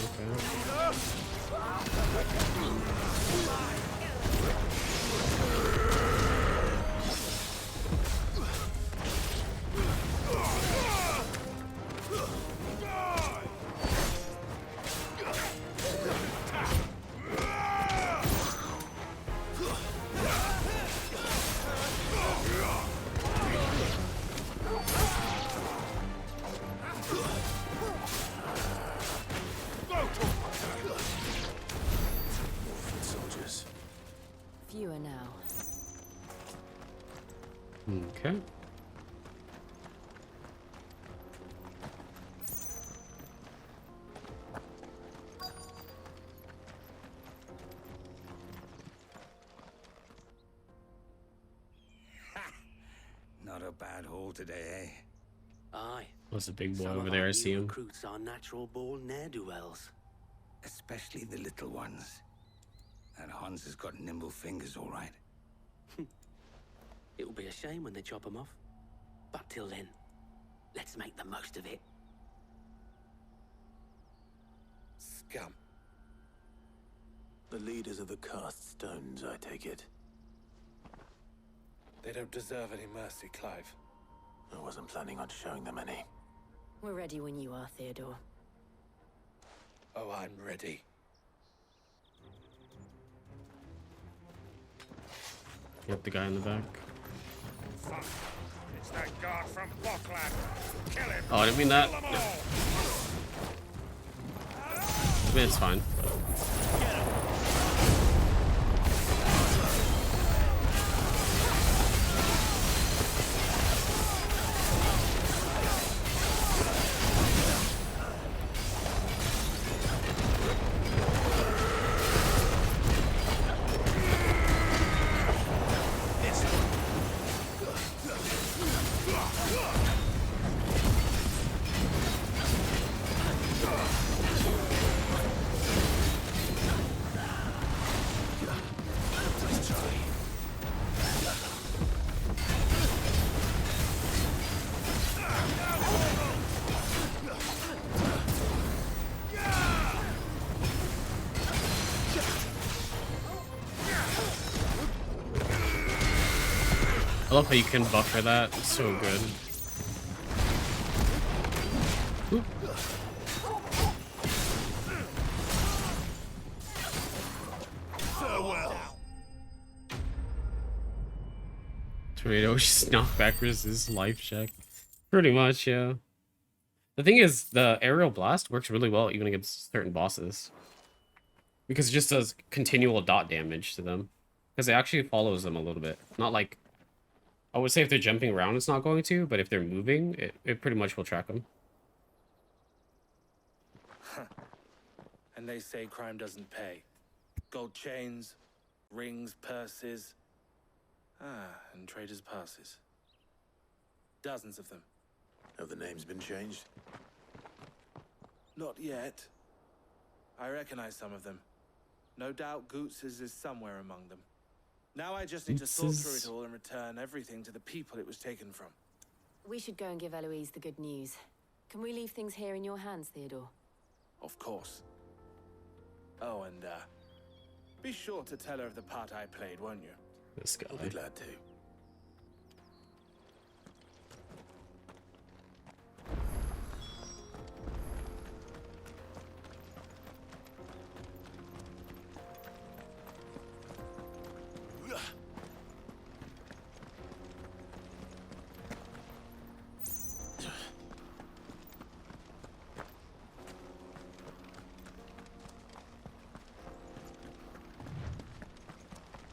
Soldiers. Fewer now. Okay. Not a bad haul today, eh? Aye. What's the big boy Some over of there? our I see new him. recruits are natural-born ne'er-do-wells. Especially the little ones. That Hans has got nimble fingers, all right. It'll be a shame when they chop them off. But till then, let's make the most of it. Scum. The leaders of the cast stones, I take it. They don't deserve any mercy, Clive. I wasn't planning on showing them any. We're ready when you are, Theodore. Oh, I'm ready. Yep, the guy in the back. Fuck. It's that guard from Boklad. Kill him. Oh, I didn't mean that. Kill 'em No. all. I mean, it's fine. I love how you can buffer that. It's so good. Oop. Farewell. Tornado just knocked back his life check. Pretty much, yeah. The thing is, the aerial blast works really well even against certain bosses. Because it just does continual dot damage to them. Because it actually follows them a little bit. Not like... I would say if they're jumping around, it's not going to. But if they're moving, it pretty much will track them. And they say crime doesn't pay. Gold chains, rings, purses. And traders' passes. Dozens of them. Have the names been changed? Not yet. I recognize some of them. No doubt Goots's is somewhere among them. Now I just need to sort through it all and return everything to the people it was taken from. We should go and give Eloise the good news. Can we leave things here in your hands, Theodore? Of course. Oh, and be sure to tell her of the part I played, won't you? This guy. I'll be glad to.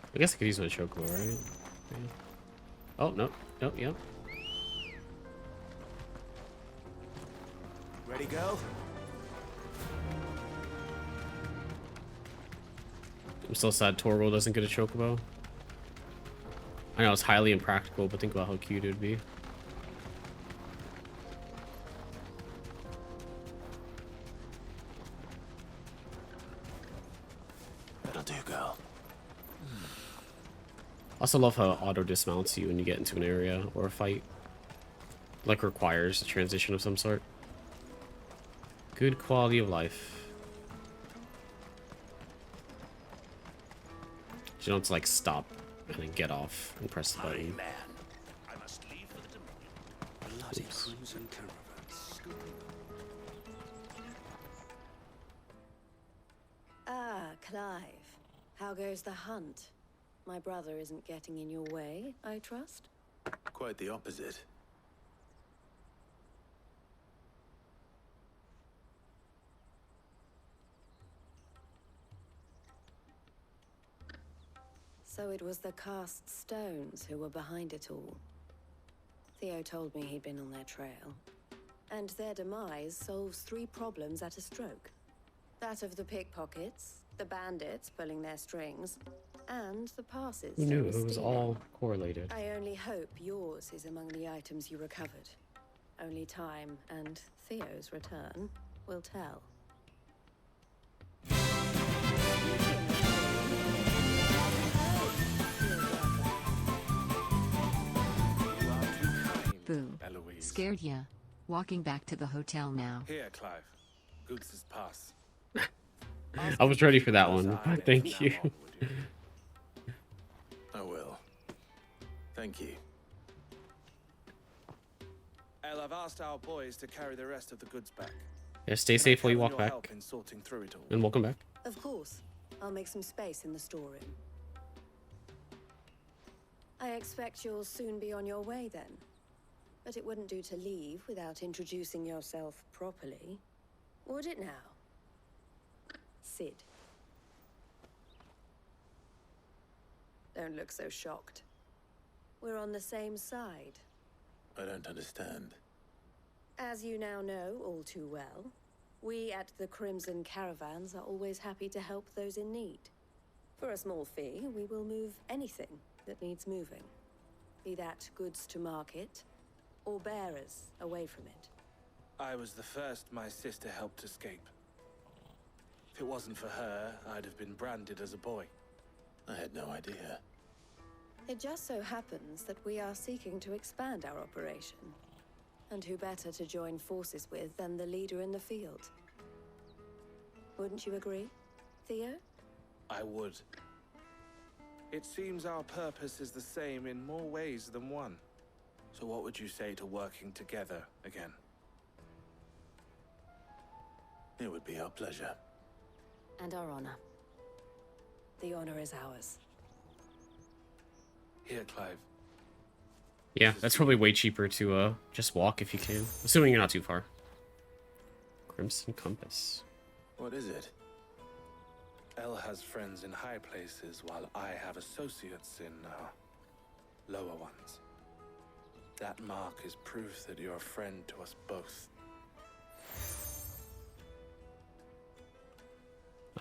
I guess I could use my chocobo, right? Yeah. Oh, no. No, yeah. Ready, go? I'm still sad Torgal doesn't get a chocobo. I know it's highly impractical, but think about how cute it would be. That'll do, girl. Also love how auto dismounts you when you get into an area or a fight. Like requires a transition of some sort. Good quality of life. You don't have to like stop and then get off and press the button. Man, I must leave for the Dominion. Bloody crimson caravans. Ah, Clive. How goes the hunt? My brother isn't getting in your way, I trust? Quite the opposite. So it was the cast stones who were behind it all. Theo told me he'd been on their trail. And their demise solves 3 problems at a stroke. That of the pickpockets, the bandits pulling their strings, and the passes. Who knew? It was all correlated. I only hope yours is among the items you recovered. Only time and Theo's return will tell. Boo. Eloise. Scared ya. Walking back to the hotel now. Here, Clive. Goots's pass. I was ready for that one. Thank you. I will. Thank you. El, I've asked our boys to carry the rest of the goods back. Yeah, stay safe while you walk Your back. help in sorting through it all. And welcome back. Of course. I'll make some space in the storeroom. I expect you'll soon be on your way then. But it wouldn't do to leave without introducing yourself properly. Would it now? Sid. Don't look so shocked. We're on the same side. I don't understand. As you now know all too well, we at the Crimson Caravans are always happy to help those in need. For a small fee, we will move anything that needs moving. Be that goods to market, or bearers away from it. I was the first my sister helped escape. If it wasn't for her, I'd have been branded as a boy. I had no idea. It just so happens that we are seeking to expand our operation. And who better to join forces with than the leader in the field? Wouldn't you agree, Theo? I would. It seems our purpose is the same in more ways than one. So what would you say to working together again? It would be our pleasure. And our honor. The honor is ours. Here, Clive. Yeah, that's probably way cheaper to just walk if you can. Assuming you're not too far. Crimson Compass. What is it? Elle has friends in high places, while I have associates in, lower ones. That mark is proof that you're a friend to us both.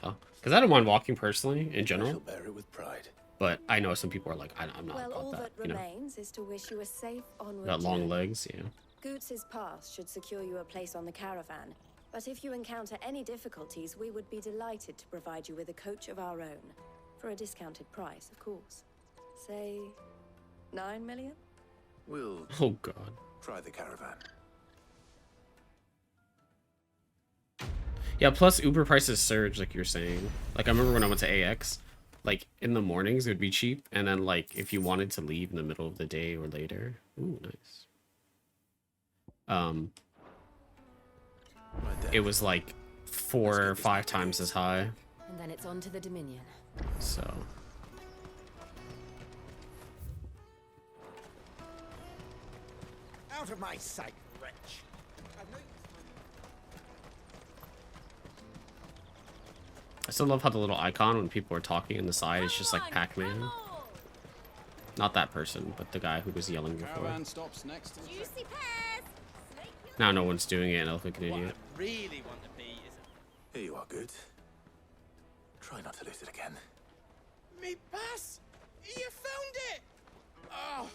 Oh, because I don't mind walking personally, in general. I shall bear it with pride. But I know some people are like, I'm not Well, all about that that, you know. remains is to wish you a safe onward Got long journey. legs, yeah. Goots's pass should secure you a place on the caravan. But if you encounter any difficulties, we would be delighted to provide you with a coach of our own. For a discounted price, of course. Say, 9 million? We'll Oh god. try the caravan. Yeah, plus Uber prices surge, like you're saying. Like I remember when I went to AX, like in the mornings it would be cheap, and then like if you wanted to leave in the middle of the day or later. Ooh, nice. It was like 4 or 5 times as high. And then it's on to the Dominion. So Out of my sight, wretch. I still love how the little icon when people are talking on the side is just like Pac-Man. Not that person, but the guy who was yelling before. Caravan stops next to the checkpoint. Now no one's doing it and I look like an idiot. Really want to be is Here you are, Good. Try not to lose it again. me pass. You found it. Oh,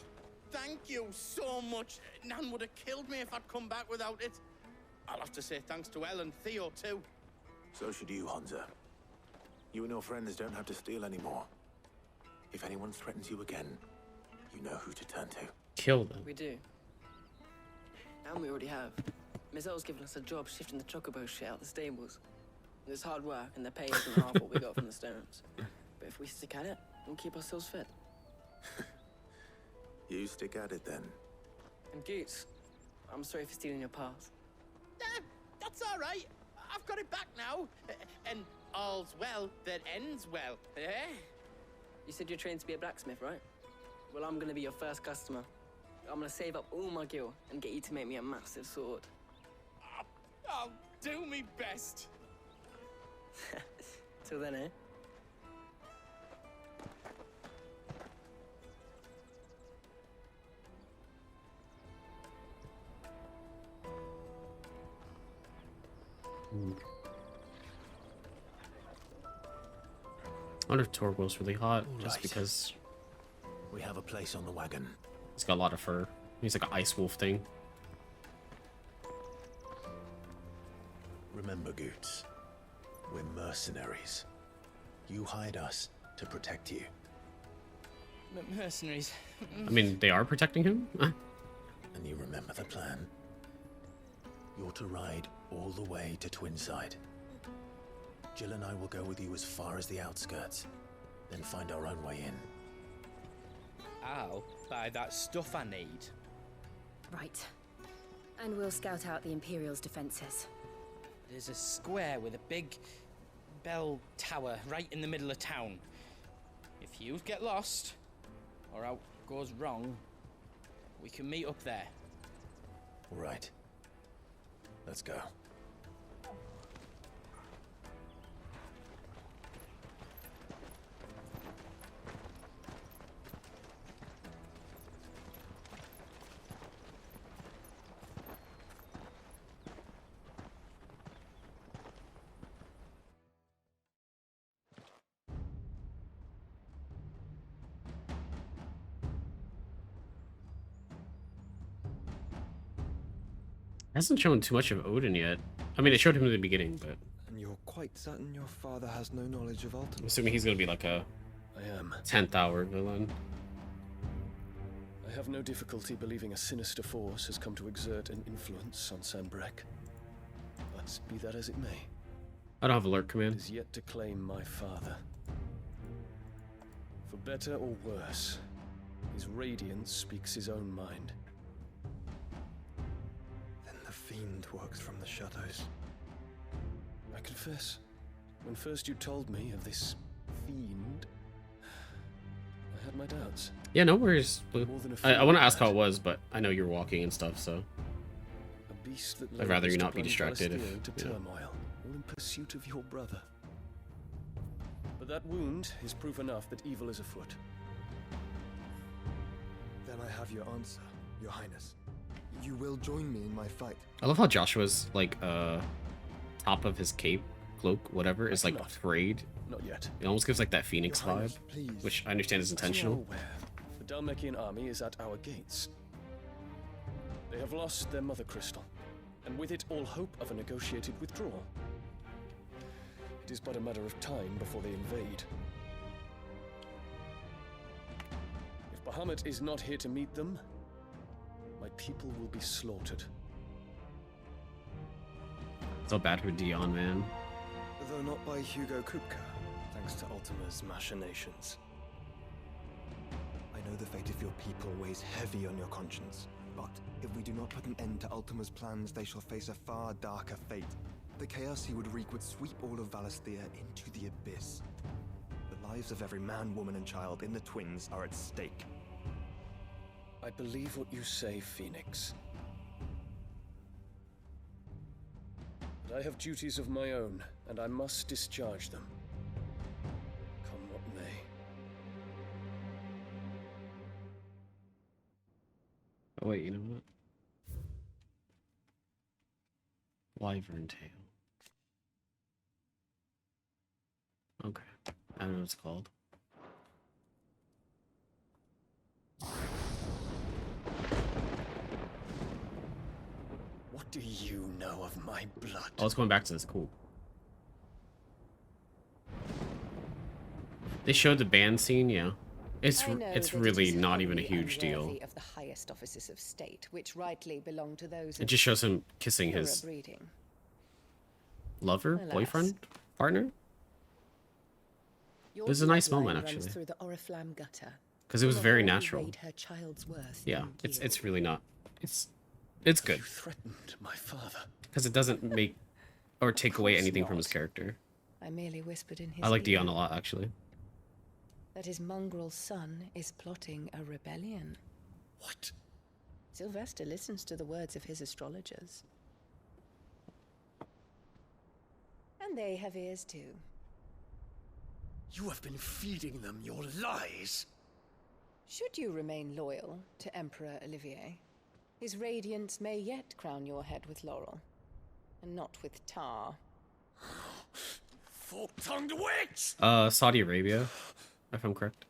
thank you so much. Nan would have killed me if I'd come back without it. I'll have to say thanks to Elle and Theo too. So should you, Hansa. You and your friends don't have to steal anymore. If anyone threatens you again, you know who to turn to. Kill them. We do. And we already have. Mizelle's given us a job shifting the chocobo shit out the stables. It's hard work, and the pay isn't half what we got from the stones. But if we stick at it, we'll keep ourselves fit. You stick at it then. And Goots, I'm sorry for stealing your pass. That's all right. I've got it back now. And all's well that ends well, eh? You said you're trained to be a blacksmith, right? Well, I'm gonna be your first customer. I'm gonna save up all my gil and get you to make me a massive sword. I'll do me best. Till then, eh? I wonder if Torgo's really hot, just Right. because We have a place on the wagon. he's got a lot of fur. He's like an ice wolf thing. Remember, Goots, we're mercenaries. You hired us to protect you. Mercenaries. I mean, they are protecting him? And you remember the plan? You're to ride all the way to Twinside. Jill and I will go with you as far as the outskirts, then find our own way in. I'll buy that stuff I need. Right. And we'll scout out the Imperial's defenses. There's a square with a big bell tower right in the middle of town. If you get lost, or out goes wrong, we can meet up there. All right. Let's go. Hasn't shown too much of Odin yet. I mean, it showed him in the beginning, but And you're quite certain your father has no knowledge of I'm ultimate? assuming he's gonna be like a I am. 10th hour villain. I have no difficulty believing a sinister force has come to exert an influence on Sanbreque. But be that as it may, I don't have alert it command. is yet to claim my father. For better or worse, his radiance speaks his own mind. Then the fiend works from the shadows. I confess, when first you told me of this fiend, I had my doubts. Yeah, no worries, Blue. More than a I fiend, want to ask that. how it was, but I know you're walking and stuff, so A beast that I'd rather you labors to not be plunge distracted Valestia if, into you know. turmoil, all in pursuit of your brother. But that wound is proof enough that evil is afoot. Then I have your answer, Your Highness. You will join me in my fight. I love how Joshua's like top of his cape, cloak, whatever, is like frayed. Not yet. It almost gives like that Phoenix Your Highness, vibe, please. which I understand is As you are intentional. aware, the Dalmekian army is at our gates. They have lost their mother crystal, and with it all hope of a negotiated withdrawal. It is but a matter of time before they invade. If Bahamut is not here to meet them, my people will be slaughtered. So bad for Dion, man. Though not by Hugo Kupka, thanks to Ultima's machinations. I know the fate of your people weighs heavy on your conscience, but if we do not put an end to Ultima's plans, they shall face a far darker fate. The chaos he would wreak would sweep all of Valestia into the abyss. The lives of every man, woman, and child in the Twins are at stake. I believe what you say, Phoenix. But I have duties of my own, and I must discharge them. Come what may. Oh wait, you know what? Wyvern tail. Okay, I don't know what it's called. What do you know of my blood? Oh, it's going back to this. Cool. They showed the band scene, yeah. It's I know it's that it really is not even a wholly huge deal. unworthy of the highest offices of state, which rightly belong to those It of just shows him kissing purer his breeding. lover, Alas. boyfriend, partner. Your It was a nice bloodline moment, runs actually. through the Oriflamme gutter. Because it was From a very whore who natural. weighed her child's worth Yeah, in it's guilt. really not. It's good. You threatened my father. Because it doesn't make or take away course anything from not. his character. I merely whispered in his I like ear Dion a lot, actually. that his mongrel son is plotting a rebellion. What? Sylvester listens to the words of his astrologers. And they have ears too. You have been feeding them your lies. Should you remain loyal to Emperor Olivier, his radiance may yet crown your head with laurel, and not with tar. Fork-tongued witch! Saudi Arabia, if I'm correct.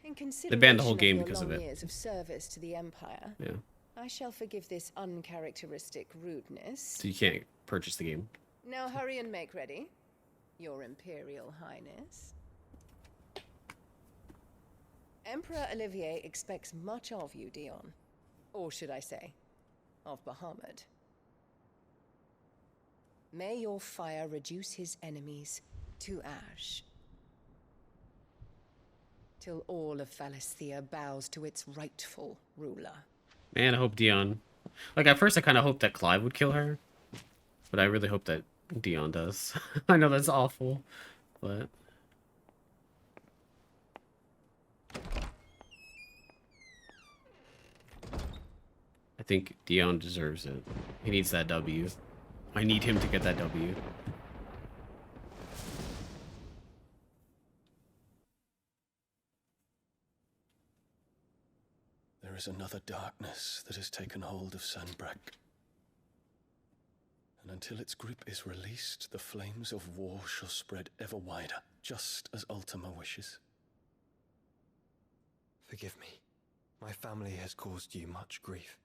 In consideration banned the whole game your because of long it. years of service to the Empire, Yeah. I shall forgive this uncharacteristic rudeness. So you can't purchase the game. Now hurry and make ready, Your Imperial Highness. Emperor Olivier expects much of you, Dion. Or should I say, of Bahamut. May your fire reduce his enemies to ash. Till all of Valestia bows to its rightful ruler. Man, I hope Dion... Like, at first I kind of hoped that Clive would kill her. But I really hope that Dion does. I know that's awful, but... I think Dion deserves it. He needs that W. I need him to get that W. There is another darkness that has taken hold of Sanbreque. And until its grip is released, the flames of war shall spread ever wider, just as Ultima wishes. Forgive me. My family has caused you much grief.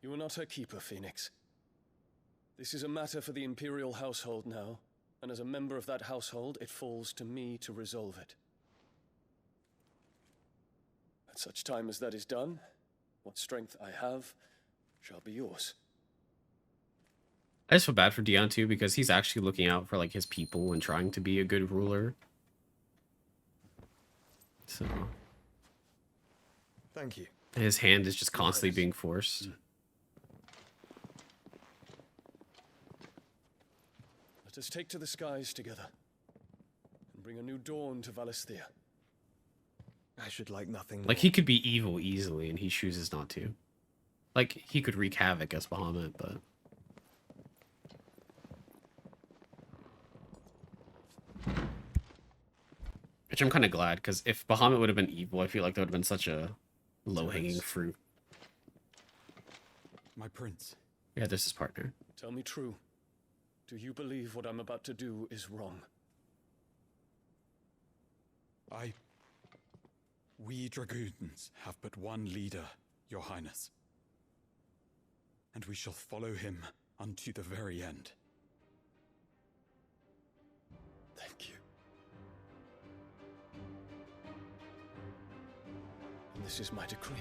You are not her keeper, Phoenix. This is a matter for the Imperial household now, and as a member of that household, it falls to me to resolve it. At such time as that is done, what strength I have shall be yours. I just feel bad for Dion too because he's actually looking out for like his people and trying to be a good ruler. So Thank you. his hand is just constantly being forced. Let us take to the skies together and bring a new dawn to Valisthea. I should like nothing more. Like he could be evil easily and he chooses not to. Like he could wreak havoc as Bahamut, but which I'm kind of glad, because if Bahamut would have been evil, I feel like that would have been such a low-hanging fruit. My prince. Yeah, this is partner. Tell me true. Do you believe what I'm about to do is wrong? We dragoons have but one leader, Your Highness. And we shall follow him unto the very end. Thank you. And this is my decree.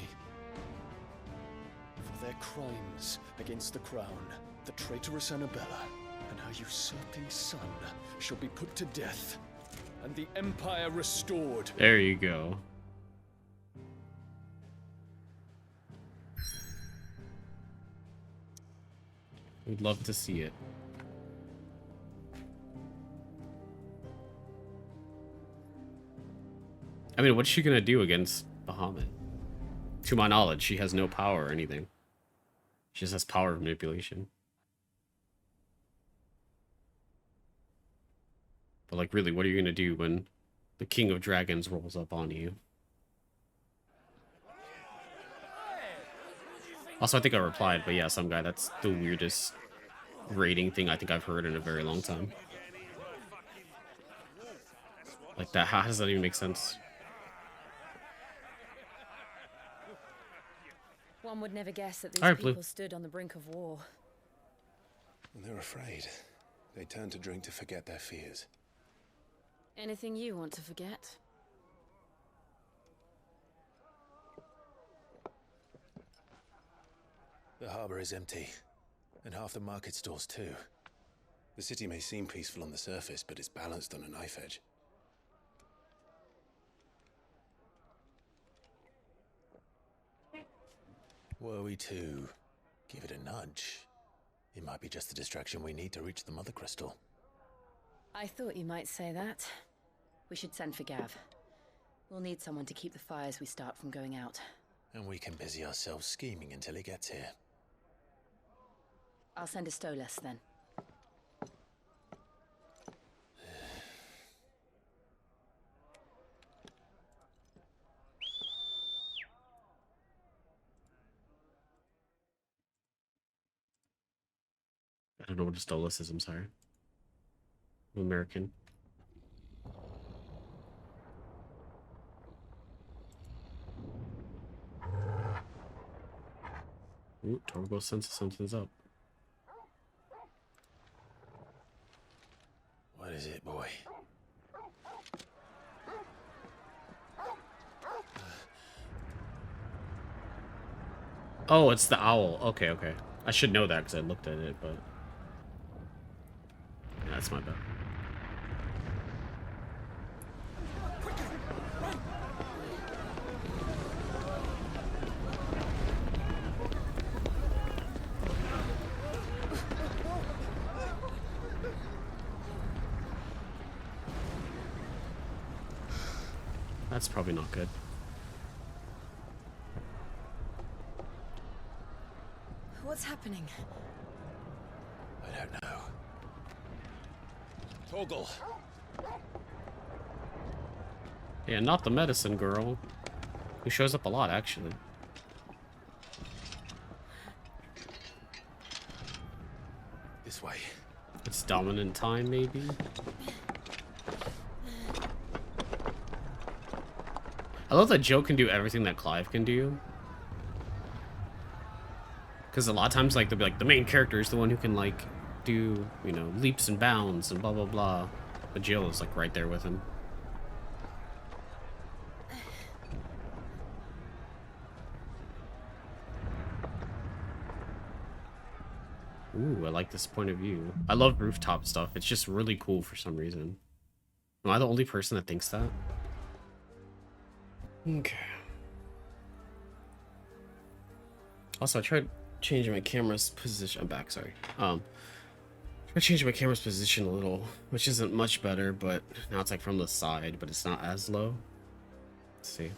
For their crimes against the crown, the traitorous Annabella and her usurping son shall be put to death, and the Empire restored. There you go. We'd love to see it. I mean, what's she gonna do against Bahamut? To my knowledge, she has no power or anything. She just has power of manipulation. But like, really, what are you gonna do when the King of Dragons rolls up on you? Also, I think I replied, but yeah, some guy, that's the weirdest rating thing I think I've heard in a very long time. Like that, how does that even make sense? One would never guess that these All right, people Blue. stood on the brink of war. When they're afraid, they turn to drink to forget their fears. Anything you want to forget? The harbor is empty, and half the market stalls too. The city may seem peaceful on the surface, but it's balanced on a knife edge. Were we to give it a nudge, it might be just the distraction we need to reach the Mother Crystal. I thought you might say that. We should send for Gav. We'll need someone to keep the fires we start from going out. And we can busy ourselves scheming until he gets here. I'll send a Stolas then. I don't know what a Stolas is, I'm sorry. I'm American. Ooh, Torgo senses something's up. What is it, boy? Oh, it's the owl. Okay, okay. I should know that because I looked at it, but... Yeah, that's my bad. That's probably not good. What's happening? I don't know. Torgal. Yeah, not the medicine girl. Who shows up a lot, actually. This way. It's dominant time, maybe? I love that Joe can do everything that Clive can do. Because a lot of times, like, they'll be like, the main character is the one who can, like, do, you know, leaps and bounds and blah, blah, blah. But Jill is, like, right there with him. Ooh, I like this point of view. I love rooftop stuff. It's just really cool for some reason. Am I the only person that thinks that? Okay. Also, I tried changing my camera's position. I'm back, sorry. I changed my camera's position a little, which isn't much better, but now it's like from the side, but it's not as low. Let's see.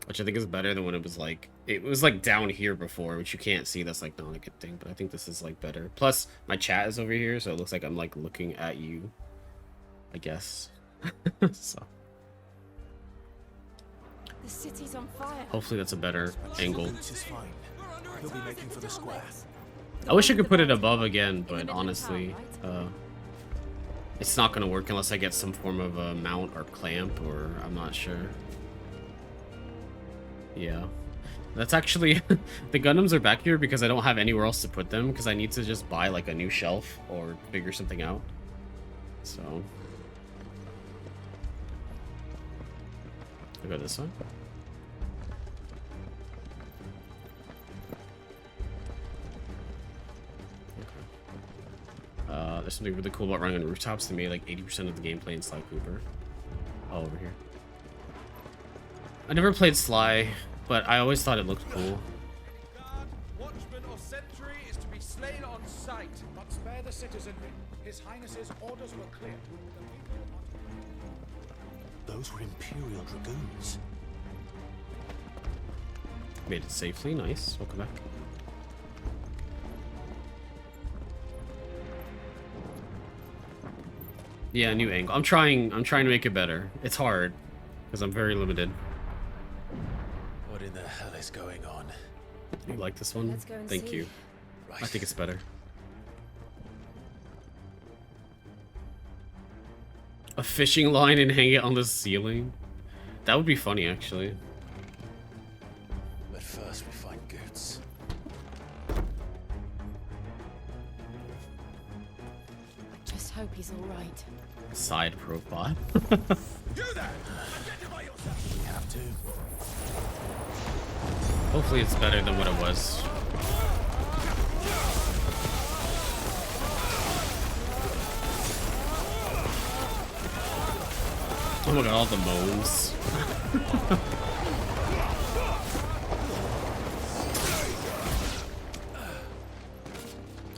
Which I think is better than when it was like down here before, which you can't see. That's like not a good thing, but I think this is like better. Plus, my chat is over here, so it looks like I'm like looking at you, I guess. So. The city's on fire. Hopefully that's a better angle. Is fine. He'll be making for the square. I wish I could put it above again, but honestly, it's not gonna work unless I get some form of a mount or clamp, or I'm not sure. Yeah, that's actually the Gundams are back here because I don't have anywhere else to put them, because I need to just buy like a new shelf or figure something out. So I go this way. There's something really cool about running on rooftops. They made like 80% of the gameplay in Sly Cooper. Oh, over here. I never played Sly, but I always thought it looked cool. Watchman or sentry is to be slain on sight. But spare the citizenry. His Highness's orders were clear. Those were Imperial Dragoons. Made it safely. Nice. Welcome back. Yeah, new angle. I'm trying to make it better. It's hard because I'm very limited. What in the hell is going on? You like this one? Let's go and Thank see. you. I think it's better. A fishing line and hang it on the ceiling? That would be funny, actually. But first we find Goots. Just hope he's all right. Side profile. You there! Identify yourself! We have to. Hopefully it's better than what it was. Oh my god, all the moans.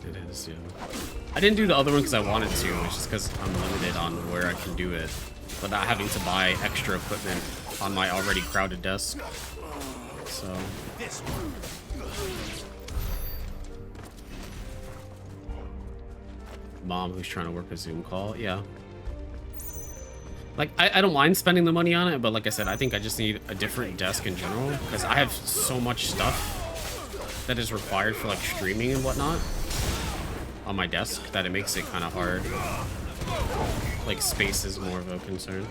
It is, yeah. I didn't do the other one because I wanted to, it's just because I'm limited on where I can do it without having to buy extra equipment on my already crowded desk. So. Mom who's trying to work a Zoom call, yeah. Like, I don't mind spending the money on it, but like I said, I think I just need a different desk in general, because I have so much stuff that is required for like streaming and whatnot on my desk that it makes it kind of hard. Like, space is more of a concern.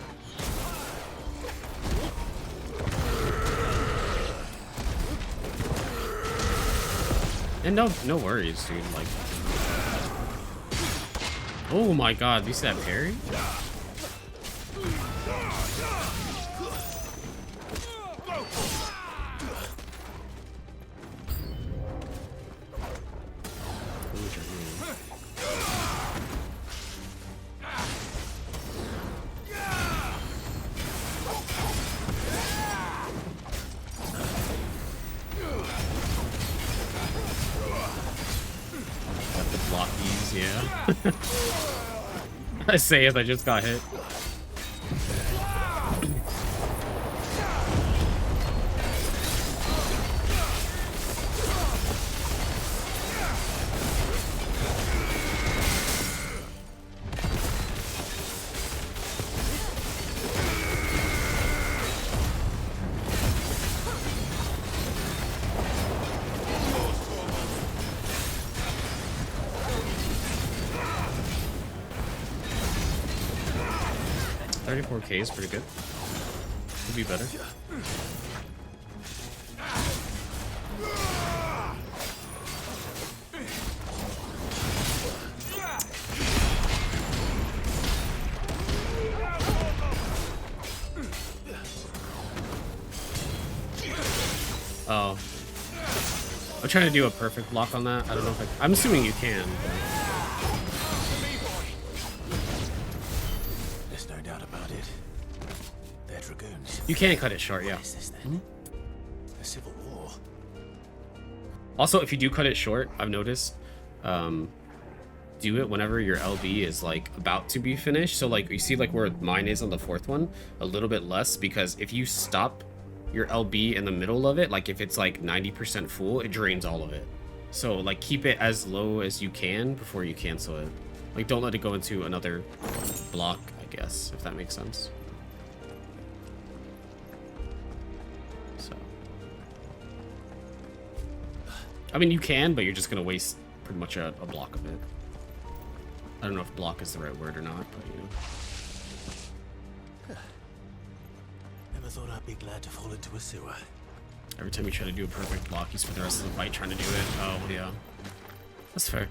And no worries, dude. Like, oh my god, you see that parry? I say as I just got hit. $34K is pretty good. Could be better. Oh. I'm trying to do a perfect block on that. I don't know if I'm assuming you can. There's no doubt about it. They're dragoons. You can cut it short, yeah. What is this then? A civil war? Also, if you do cut it short, I've noticed, do it whenever your LB is like about to be finished. So like you see like where mine is on the fourth one, a little bit less, because if you stop your LB in the middle of it, like if it's like 90% full, it drains all of it. So like keep it as low as you can before you cancel it. Like don't let it go into another block, I guess, if that makes sense. So I mean you can, but you're just gonna waste pretty much a block of it. I don't know if block is the right word or not, but you know. Never thought I'd be glad to fall into a sewer. Every time you try to do a perfect block, you spend the rest of the fight trying to do it. Oh, yeah. That's fair.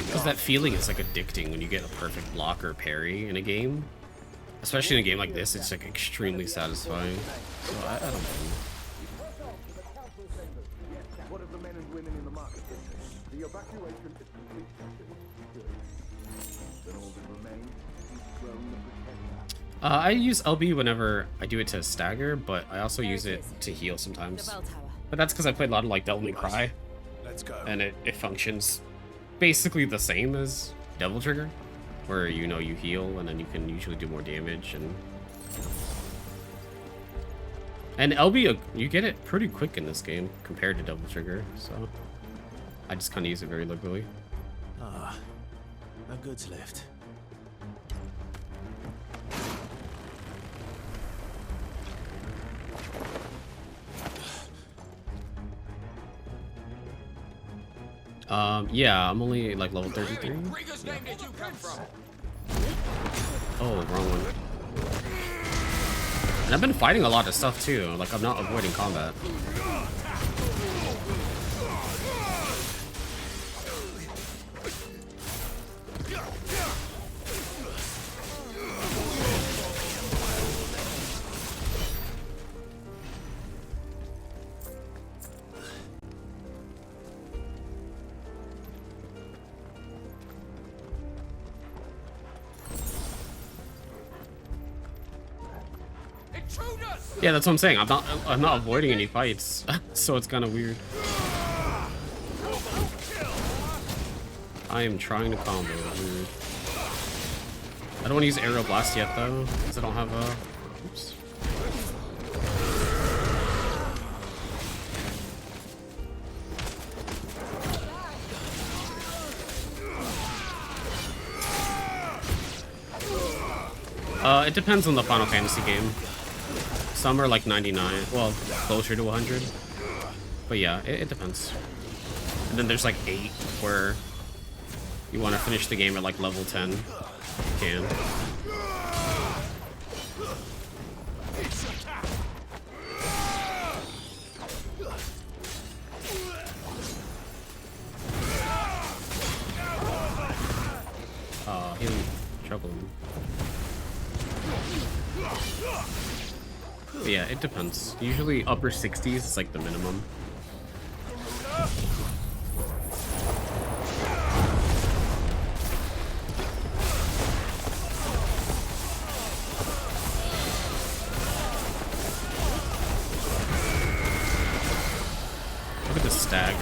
Because that feeling is like addicting when you get a perfect block or parry in a game. Especially in a game like this, it's like extremely satisfying. So I don't know. What of the men and women in the market business? The evacuation is complete. Then all that remains is Throne the Protector. I use LB whenever I do it to stagger, but I also use it to heal sometimes. But that's because I played a lot of like Devil May Cry. Let's go. And it functions basically the same as Devil Trigger, where you know you heal and then you can usually do more damage. And LB, you get it pretty quick in this game compared to Devil Trigger, so I just kind of use it very liberally. Ah, no goods left. Yeah, I'm only like level 33. Yeah. Oh, wrong one. And I've been fighting a lot of stuff too, like I'm not avoiding combat. Yeah, that's what I'm saying. I'm not avoiding any fights, so it's kind of weird. I am trying to combo. Weird. I don't want to use aerial blast yet though, because I don't have a. Oops. It depends on the Final Fantasy game. Some are like 99, well, closer to 100. But yeah, it depends. And then there's like 8 where you want to finish the game at like level 10. You can. Healing trouble. But yeah, it depends. Usually upper 60s is like the minimum. Look at the stagger.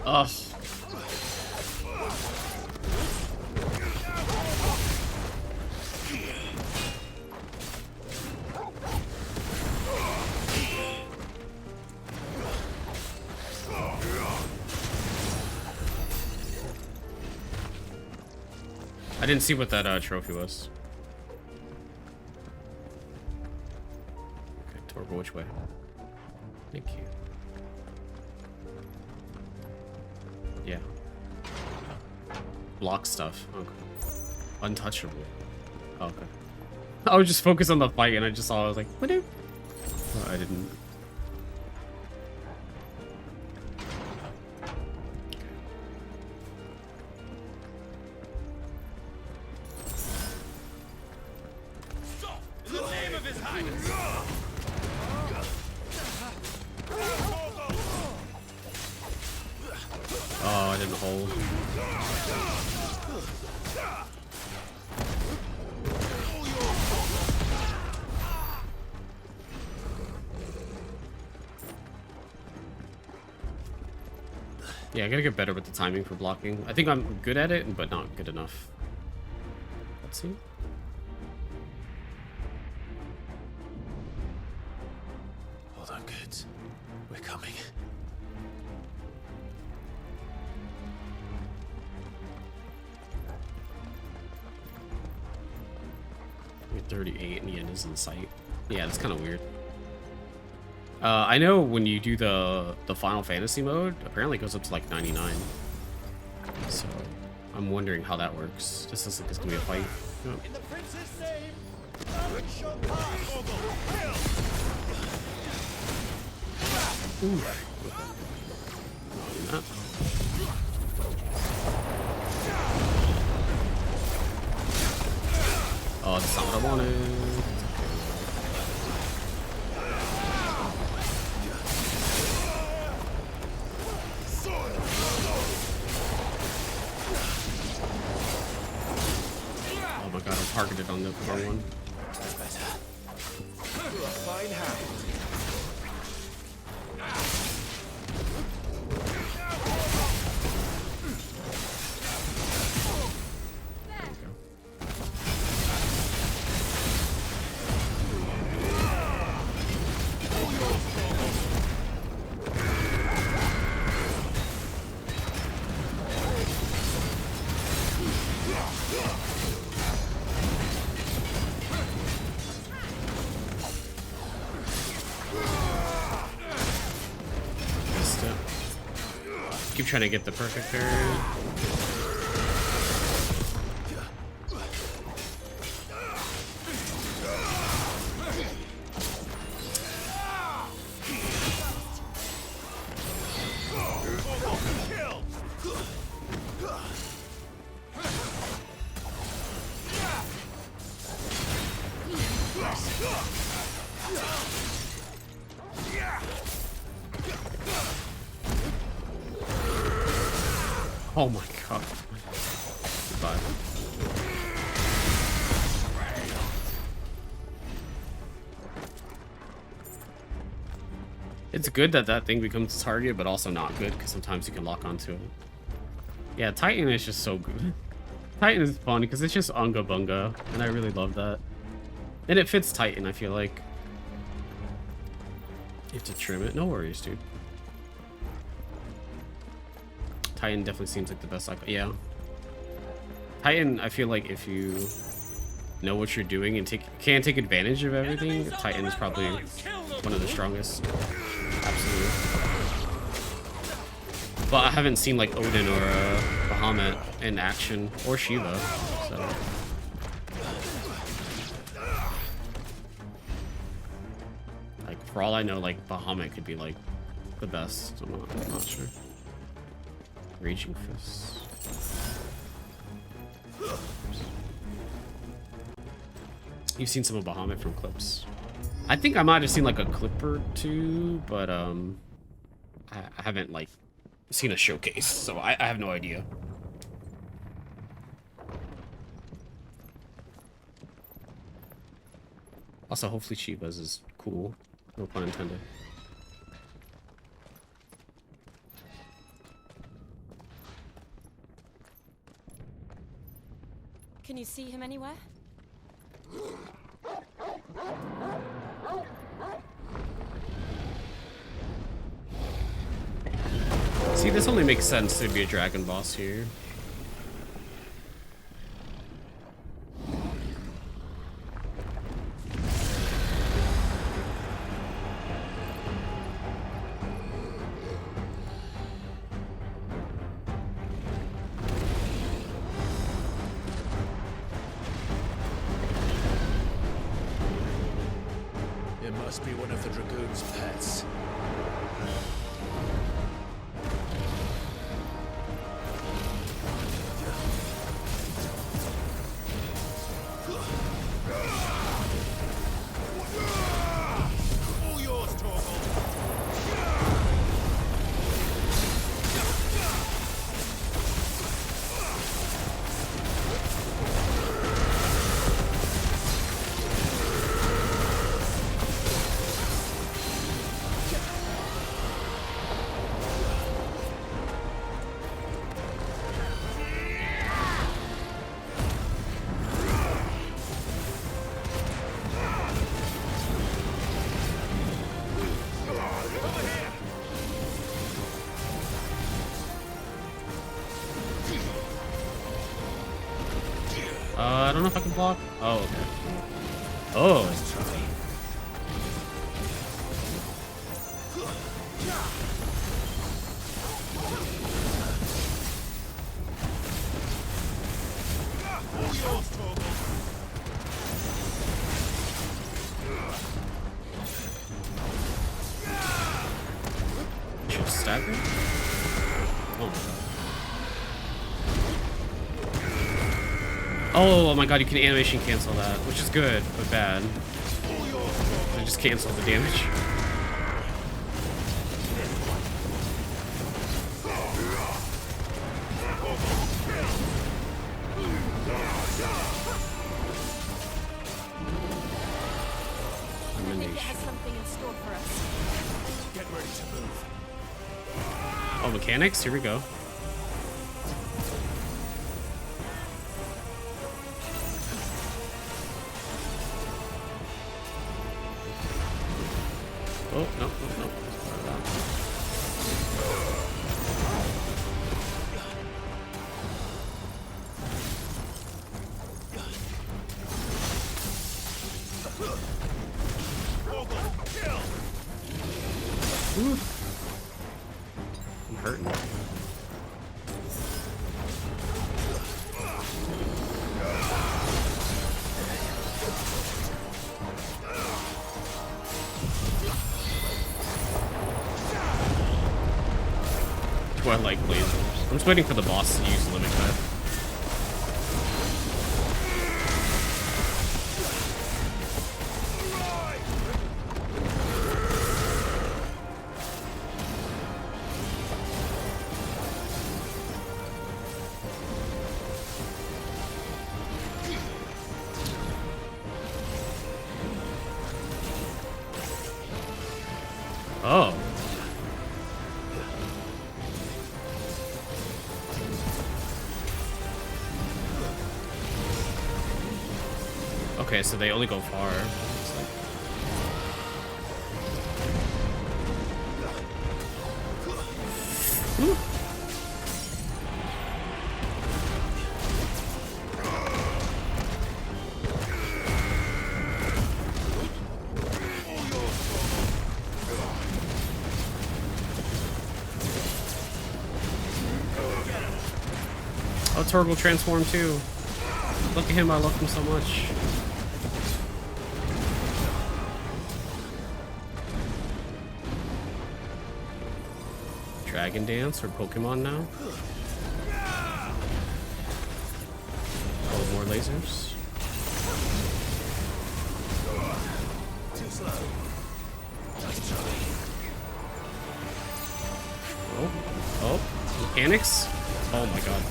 Ugh. I didn't see what that trophy was. Okay, Torgo, which way? Thank you. Yeah. Block stuff. Okay. Untouchable. Oh, okay. I was just focused on the fight and I just saw, I was like, what do? Oh, I didn't. In the name of His Highness! Oh, I didn't hold. Yeah, I gotta get better with the timing for blocking. I think I'm good at it, but not good enough. Let's see. Hold on, kids. We're coming. We're 38 and the end is in sight. Yeah, that's kind of weird. I know when you do the Final Fantasy mode, apparently it goes up to like 99. So I'm wondering how that works. This looks like it's gonna be a fight. Oh. In the prince's name, none shall pass. Ooh. Oh, that's not what I wanted. Oh my god, I'm targeted on the wrong one. That's better. Fine hand. Keep trying to get the perfect parry. Oh my god. Goodbye. It's good that that thing becomes a target, but also not good, because sometimes you can lock onto it. Yeah, Titan is just so good. Titan is fun, because it's just unga bunga, and I really love that. And it fits Titan, I feel like. You have to trim it. No worries, dude. Titan definitely seems like the best cycle. Yeah. Titan, I feel like if you know what you're doing and can take advantage of everything, Titan is probably one of the strongest. Absolutely. But I haven't seen like Odin or Bahamut in action, or Shiva, so. Like, for all I know, like Bahamut could be like the best. I'm not sure. Raging Fists. You've seen some of Bahamut from clips. I think I might have seen like a clip or two, but I haven't like seen a showcase, so I have no idea. Also, hopefully Shiva's is cool. No pun intended. Can you see him anywhere? See, this only makes sense to be a dragon boss here. Must be one of the Dragoon's pets. All yours, Torgal. I don't know if I can block. Oh, okay. Oh. Should stagger? Oh my god. Oh my god, you can animation cancel that, which is good, but bad. I just cancel the damage. Oh, mechanics? Here we go. Oh, no, no, no. Ooh. I'm hurting. Do I like lasers? I'm just waiting for the boss to use limit cut. Oh. Okay, so they only go far. Ooh. Oh, Torgal transformed too. Look at him, I love him so much. Dragon Dance or Pokemon now? Oh, more lasers. Too slow. Oh, oh, mechanics? Oh my god.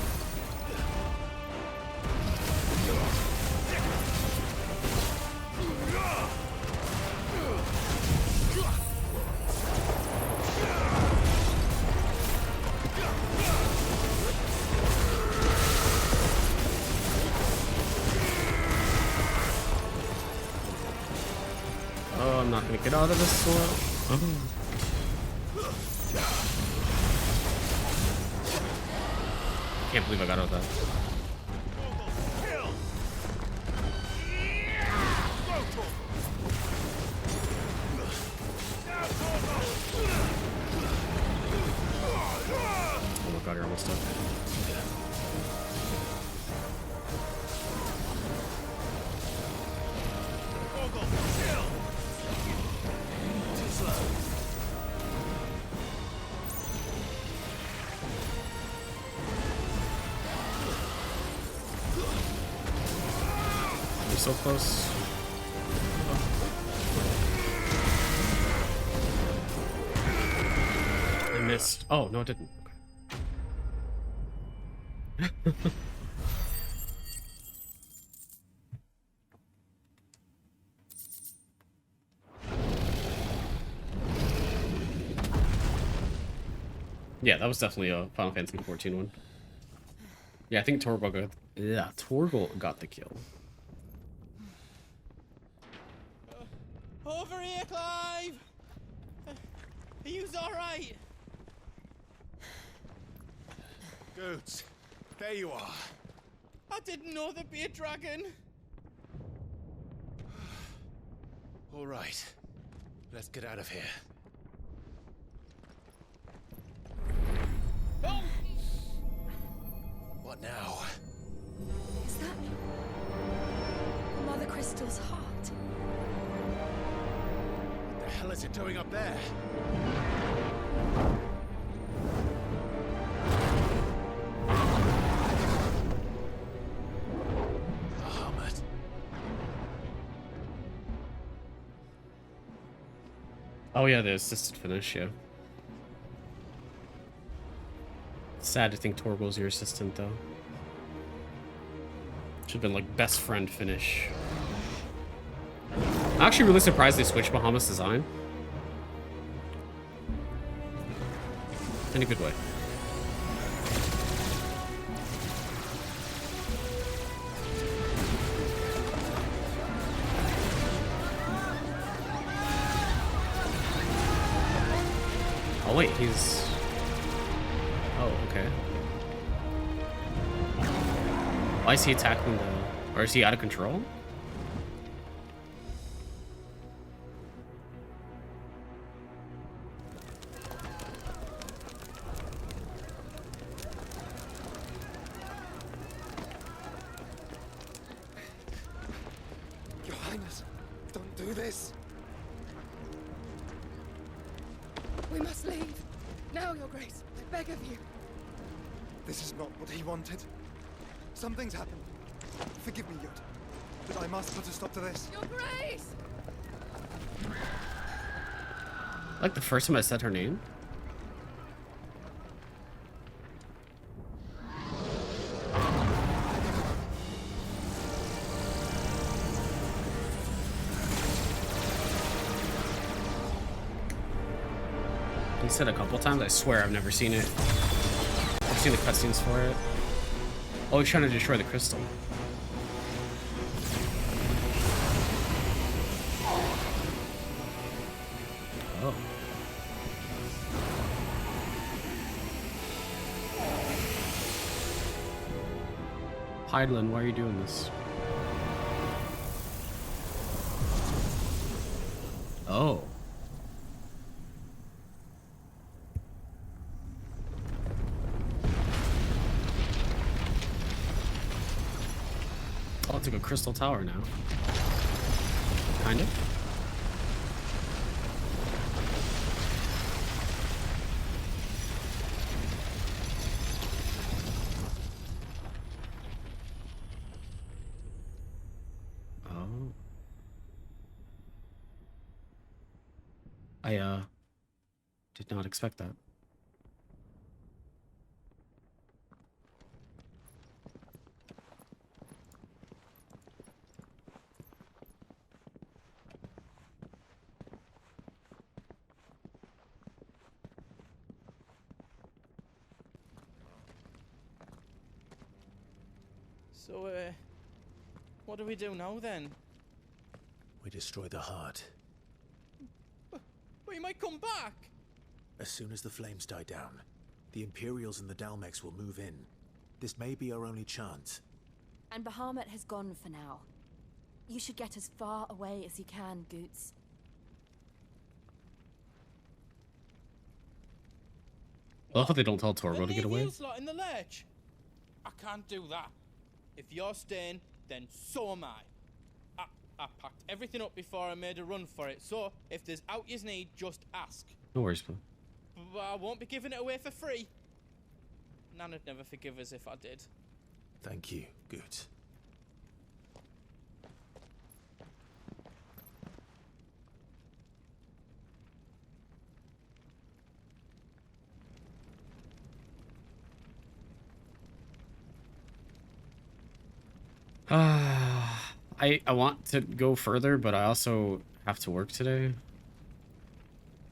Oh, I'm not gonna get out of this slow. Oh. Can't believe I got out of that. Oh my god, you're almost done. You're so close. I missed. Oh, no, it didn't. Okay. Yeah, that was definitely a Final Fantasy XIV one. Yeah, I think Torgal got the kill. Over here, Clive! Are you alright? Goods, there you are. I didn't know there'd be a dragon. All right, let's get out of here. Oh! What now? Is that Mother Crystal's heart? What the hell is it doing up there? Bahamut. Oh yeah, the assisted finish, yeah. Sad to think Torgal's your assistant, though. Should've been like best friend finish. I'm actually really surprised they switched Bahamut's design. In a good way. Oh wait, he's... Oh, okay. Why is he attacking the... Or is he out of control? Your Highness, don't do this. We must leave. Now, Your Grace. I beg of you. This is not what he wanted. Something's happened. Forgive me, Yod, but I must put a stop to this. Your Grace! Like the first time I said her name? He said a couple times. I swear I've never seen it. I've seen the cutscenes for it. Oh, he's trying to destroy the crystal. Oh. Hydaelyn, why are you doing this? Oh. Oh, it's like a crystal tower now. Kind of. Oh. I, did not expect that. So, what do we do now then? We destroy the heart. But he might come back! As soon as the flames die down, the Imperials and the Dalmex will move in. This may be our only chance. And Bahamut has gone for now. You should get as far away as you can, Goots. I love how they don't tell Torgal to get away. Lot in the lurch. I can't do that. If you're staying, then so am I. I packed everything up before I made a run for it, so if there's out you need, just ask. No worries, bro. But I won't be giving it away for free. Nana'd never forgive us if I did. Thank you, Goots. I want to go further, but I also have to work today.